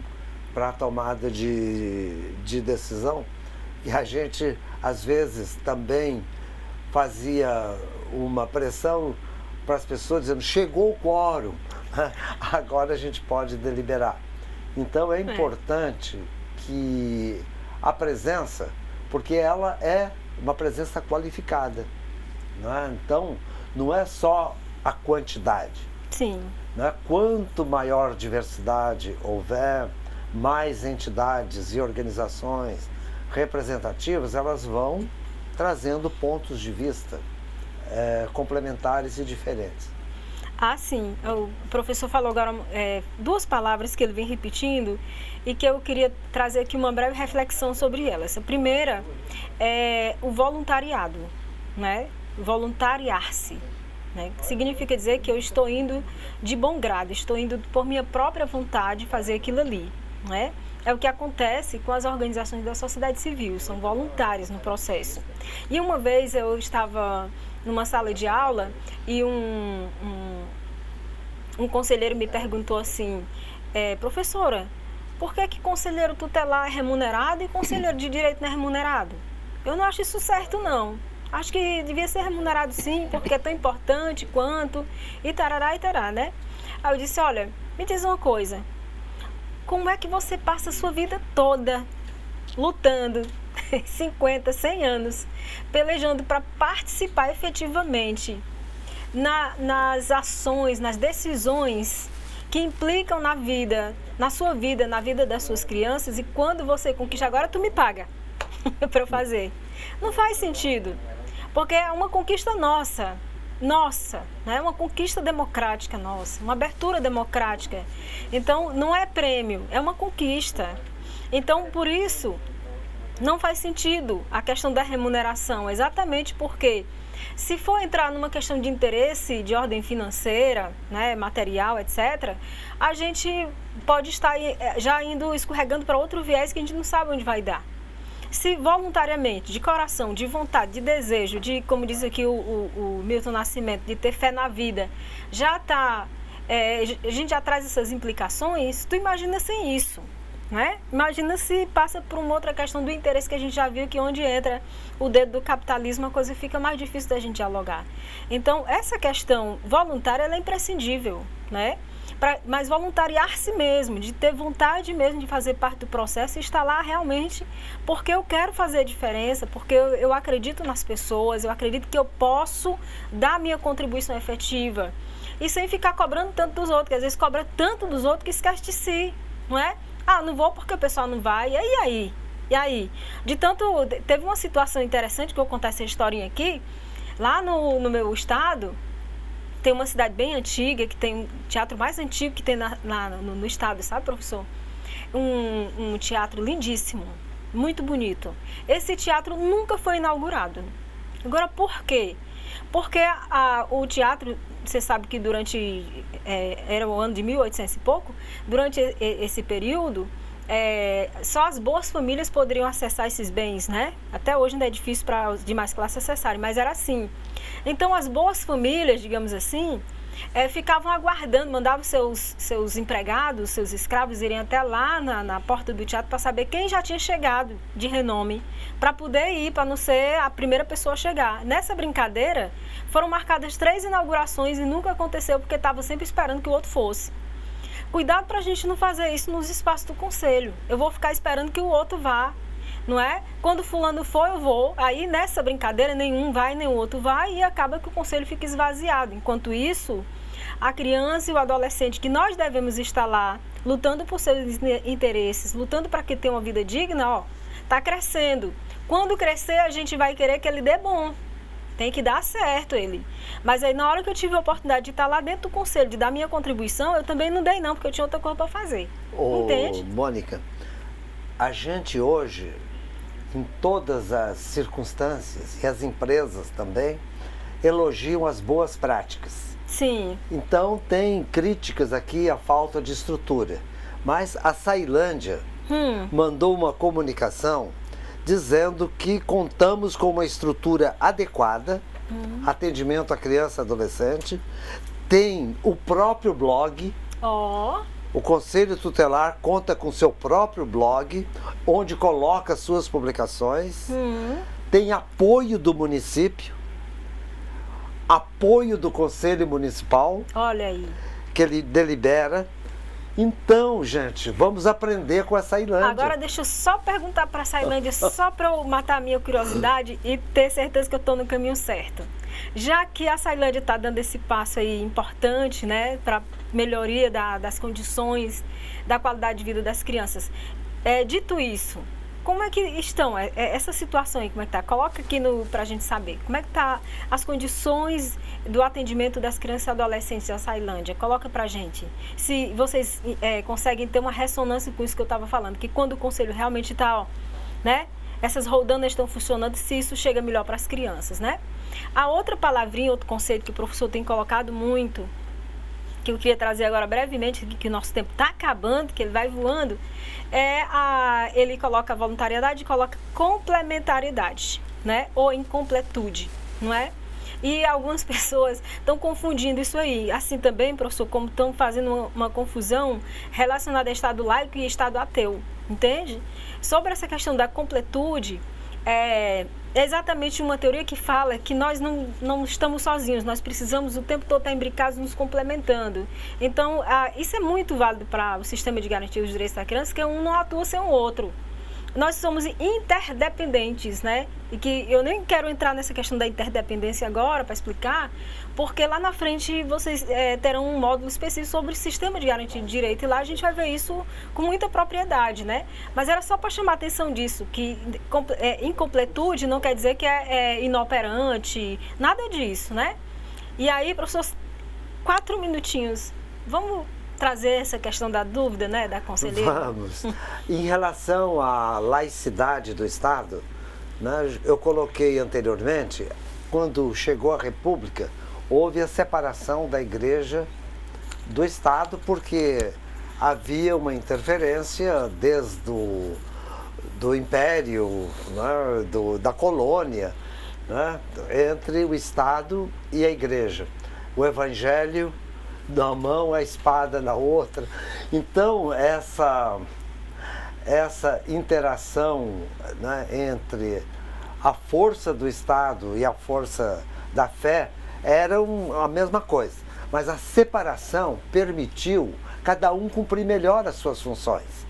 para a tomada de decisão. E a gente, às vezes, também fazia uma pressão para as pessoas dizendo: chegou o quórum, agora a gente pode deliberar. Então é importante que a presença, porque ela é uma presença qualificada, né? Então não é só a quantidade. Sim. Né? Quanto maior diversidade houver, mais entidades e organizações representativas, elas vão trazendo pontos de vista complementares e diferentes. Ah, sim. O professor falou agora duas palavras que ele vem repetindo e que eu queria trazer aqui uma breve reflexão sobre elas. A primeira é o voluntariado, né? Voluntariar-se, né? Significa dizer que eu estou indo de bom grado, estou indo por minha própria vontade fazer aquilo ali, né? É o que acontece com as organizações da sociedade civil, são voluntários no processo. E uma vez eu estava numa sala de aula e um conselheiro me perguntou assim: professora, por que conselheiro tutelar é remunerado e conselheiro de direito não é remunerado? Eu não acho isso certo, não. Acho que devia ser remunerado sim, porque é tão importante quanto, e tarará, né? Aí eu disse: olha, me diz uma coisa, como é que você passa a sua vida toda lutando 50, 100 anos, pelejando para participar efetivamente nas ações, nas decisões que implicam na vida, na sua vida, na vida das suas crianças, e quando você conquista, agora tu me paga para eu fazer? Não faz sentido, porque é uma conquista nossa, né? É uma conquista democrática nossa, uma abertura democrática. Então, não é prêmio, é uma conquista. Então, por isso, não faz sentido a questão da remuneração, exatamente porque, se for entrar numa questão de interesse de ordem financeira, né, material, etc., a gente pode estar já escorregando para outro viés que a gente não sabe onde vai dar. Se voluntariamente, de coração, de vontade, de desejo, de, como diz aqui o Milton Nascimento, de ter fé na vida, já está, a gente já traz essas implicações, tu imagina sem isso, né? Imagina se passa por uma outra questão do interesse, que a gente já viu que onde entra o dedo do capitalismo, a coisa fica mais difícil da gente dialogar. Então, essa questão voluntária, ela é imprescindível, né? Mas voluntariar-se mesmo, de ter vontade mesmo de fazer parte do processo e estar lá realmente porque eu quero fazer diferença, porque eu acredito nas pessoas, eu acredito que eu posso dar a minha contribuição efetiva. E sem ficar cobrando tanto dos outros, que às vezes cobra tanto dos outros que esquece de si, não é? Ah, não vou porque o pessoal não vai, e aí? E aí? De tanto, teve uma situação interessante que eu vou contar essa historinha aqui, lá no meu estado. Tem uma cidade bem antiga, que tem um teatro mais antigo que tem no estado, sabe, professor? Um teatro lindíssimo, muito bonito. Esse teatro nunca foi inaugurado. Agora, por quê? Porque o teatro, você sabe que era o ano de 1800 e pouco, durante esse período, só as boas famílias poderiam acessar esses bens, né? Até hoje ainda é difícil para as demais classes acessarem, mas era assim. Então, as boas famílias, digamos assim, ficavam aguardando, mandavam seus empregados, seus escravos irem até lá na porta do teatro para saber quem já tinha chegado de renome, para poder ir, para não ser a primeira pessoa a chegar. Nessa brincadeira, foram marcadas 3 inaugurações e nunca aconteceu, porque estava sempre esperando que o outro fosse. Cuidado para a gente não fazer isso nos espaços do conselho. Eu vou ficar esperando que o outro vá, não é? Quando fulano for, eu vou. Aí, nessa brincadeira, nenhum vai, nem o outro vai, e acaba que o conselho fica esvaziado. Enquanto isso, a criança e o adolescente, que nós devemos estar lá, lutando por seus interesses, lutando para que tenha uma vida digna, ó, está crescendo. Quando crescer, a gente vai querer que ele dê bom. Tem que dar certo ele. Mas aí, na hora que eu tive a oportunidade de estar lá dentro do conselho, de dar minha contribuição, eu também não dei não, porque eu tinha outra coisa para fazer. Entende? Mônica, a gente hoje, em todas as circunstâncias, e as empresas também, elogiam as boas práticas. Sim. Então, tem críticas aqui à falta de estrutura. Mas a Sailândia mandou uma comunicação dizendo que contamos com uma estrutura adequada, atendimento à criança e adolescente, tem o próprio blog. O Conselho Tutelar conta com seu próprio blog, onde coloca suas publicações, tem apoio do município, apoio do Conselho Municipal, olha aí, que ele delibera. Então, gente, vamos aprender com a Sailândia. Agora deixa eu só perguntar para a Sailândia, só para eu matar a minha curiosidade e ter certeza que eu estou no caminho certo. Já que a Sailândia está dando esse passo aí importante, né, para melhoria das condições, da qualidade de vida das crianças, dito isso, como é que estão essa situação aí, como é que está? Coloca aqui para a gente saber, como é que está as condições do atendimento das crianças e adolescentes da Sailândia. Coloca para a gente, se vocês conseguem ter uma ressonância com isso que eu estava falando, que quando o conselho realmente está, né, essas roldanas estão funcionando, se isso chega melhor para as crianças, né? A outra palavrinha, outro conceito que o professor tem colocado muito, que eu queria trazer agora brevemente, que o nosso tempo está acabando, que ele vai voando, ele coloca voluntariedade e coloca complementariedade, né? Ou incompletude, não é? E algumas pessoas estão confundindo isso aí. Assim também, professor, como estão fazendo uma confusão relacionada a Estado laico e Estado ateu, entende? Sobre essa questão da completude, é exatamente uma teoria que fala que nós não estamos sozinhos, nós precisamos o tempo todo estar imbricados, nos complementando. Então, isso é muito válido para o sistema de garantia dos direitos da criança, que um não atua sem o outro. Nós somos interdependentes, né? E que eu nem quero entrar nessa questão da interdependência agora para explicar, porque lá na frente vocês terão um módulo específico sobre o sistema de garantia de direito, e lá a gente vai ver isso com muita propriedade, né? Mas era só para chamar a atenção disso, que incompletude não quer dizer que é inoperante, nada disso, né? E aí, professor, 4 minutinhos, vamos trazer essa questão da dúvida, né, da conselheira? Vamos. Em relação à laicidade do Estado, né, eu coloquei anteriormente, quando chegou a República, houve a separação da Igreja do Estado, porque havia uma interferência desde do Império, né, da colônia, né, entre o Estado e a Igreja. O Evangelho na mão, a espada na outra. Então, essa interação, né, entre a força do Estado e a força da fé eram a mesma coisa. Mas a separação permitiu cada um cumprir melhor as suas funções.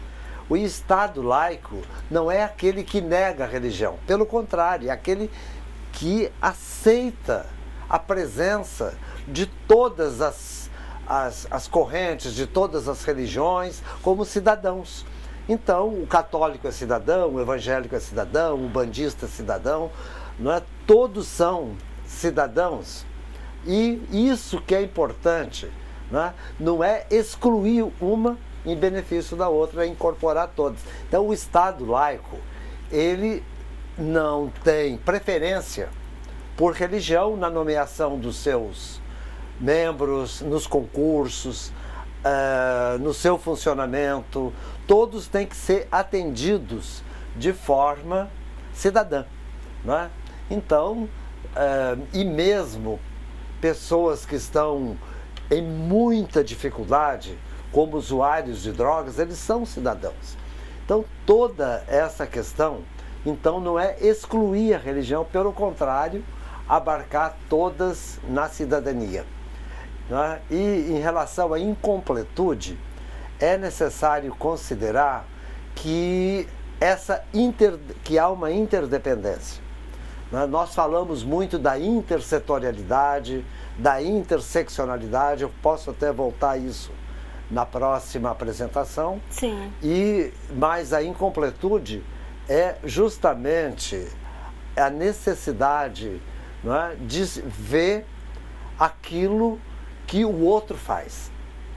O Estado laico não é aquele que nega a religião, pelo contrário, é aquele que aceita a presença de todas as correntes, de todas as religiões, como cidadãos. Então, o católico é cidadão, o evangélico é cidadão, o bandista é cidadão, não é? Todos são cidadãos. E isso que é importante, não é excluir uma em benefício da outra, é incorporar todas. Então, o Estado laico, ele não tem preferência por religião na nomeação dos seus membros, nos concursos, no seu funcionamento. Todos têm que ser atendidos de forma cidadã, não é? Então, e mesmo pessoas que estão em muita dificuldade, como usuários de drogas, eles são cidadãos. Então, toda essa questão, então, não é excluir a religião, pelo contrário, abarcar todas na cidadania. Não é? E em relação à incompletude, é necessário considerar que, que há uma interdependência. Não é? Nós falamos muito da intersetorialidade, da interseccionalidade, eu posso até voltar a isso na próxima apresentação. Sim. Mas a incompletude é justamente a necessidade, não é, de ver aquilo que o outro faz.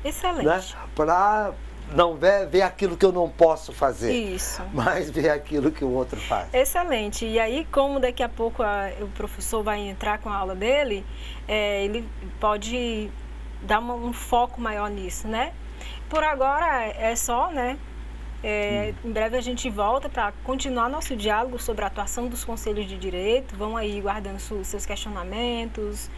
Excelente. Né? Para não ver aquilo que eu não posso fazer. Isso. Mas ver aquilo que o outro faz. Excelente. E aí, como daqui a pouco o professor vai entrar com a aula dele, ele pode dar um foco maior nisso, né? Por agora é só, né? Em breve a gente volta para continuar nosso diálogo sobre a atuação dos conselhos de direito. Vão aí guardando seus questionamentos,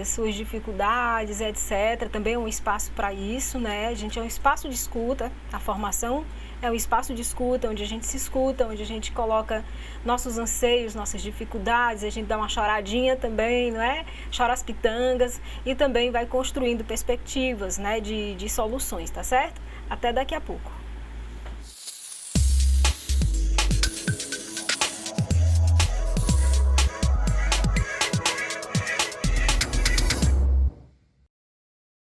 suas dificuldades, etc. Também é um espaço para isso, né? A gente é um espaço de escuta, a formação é um espaço de escuta, onde a gente se escuta, onde a gente coloca nossos anseios, nossas dificuldades, a gente dá uma choradinha também, não é? Chora as pitangas e também vai construindo perspectivas, né, de soluções, tá certo? Até daqui a pouco.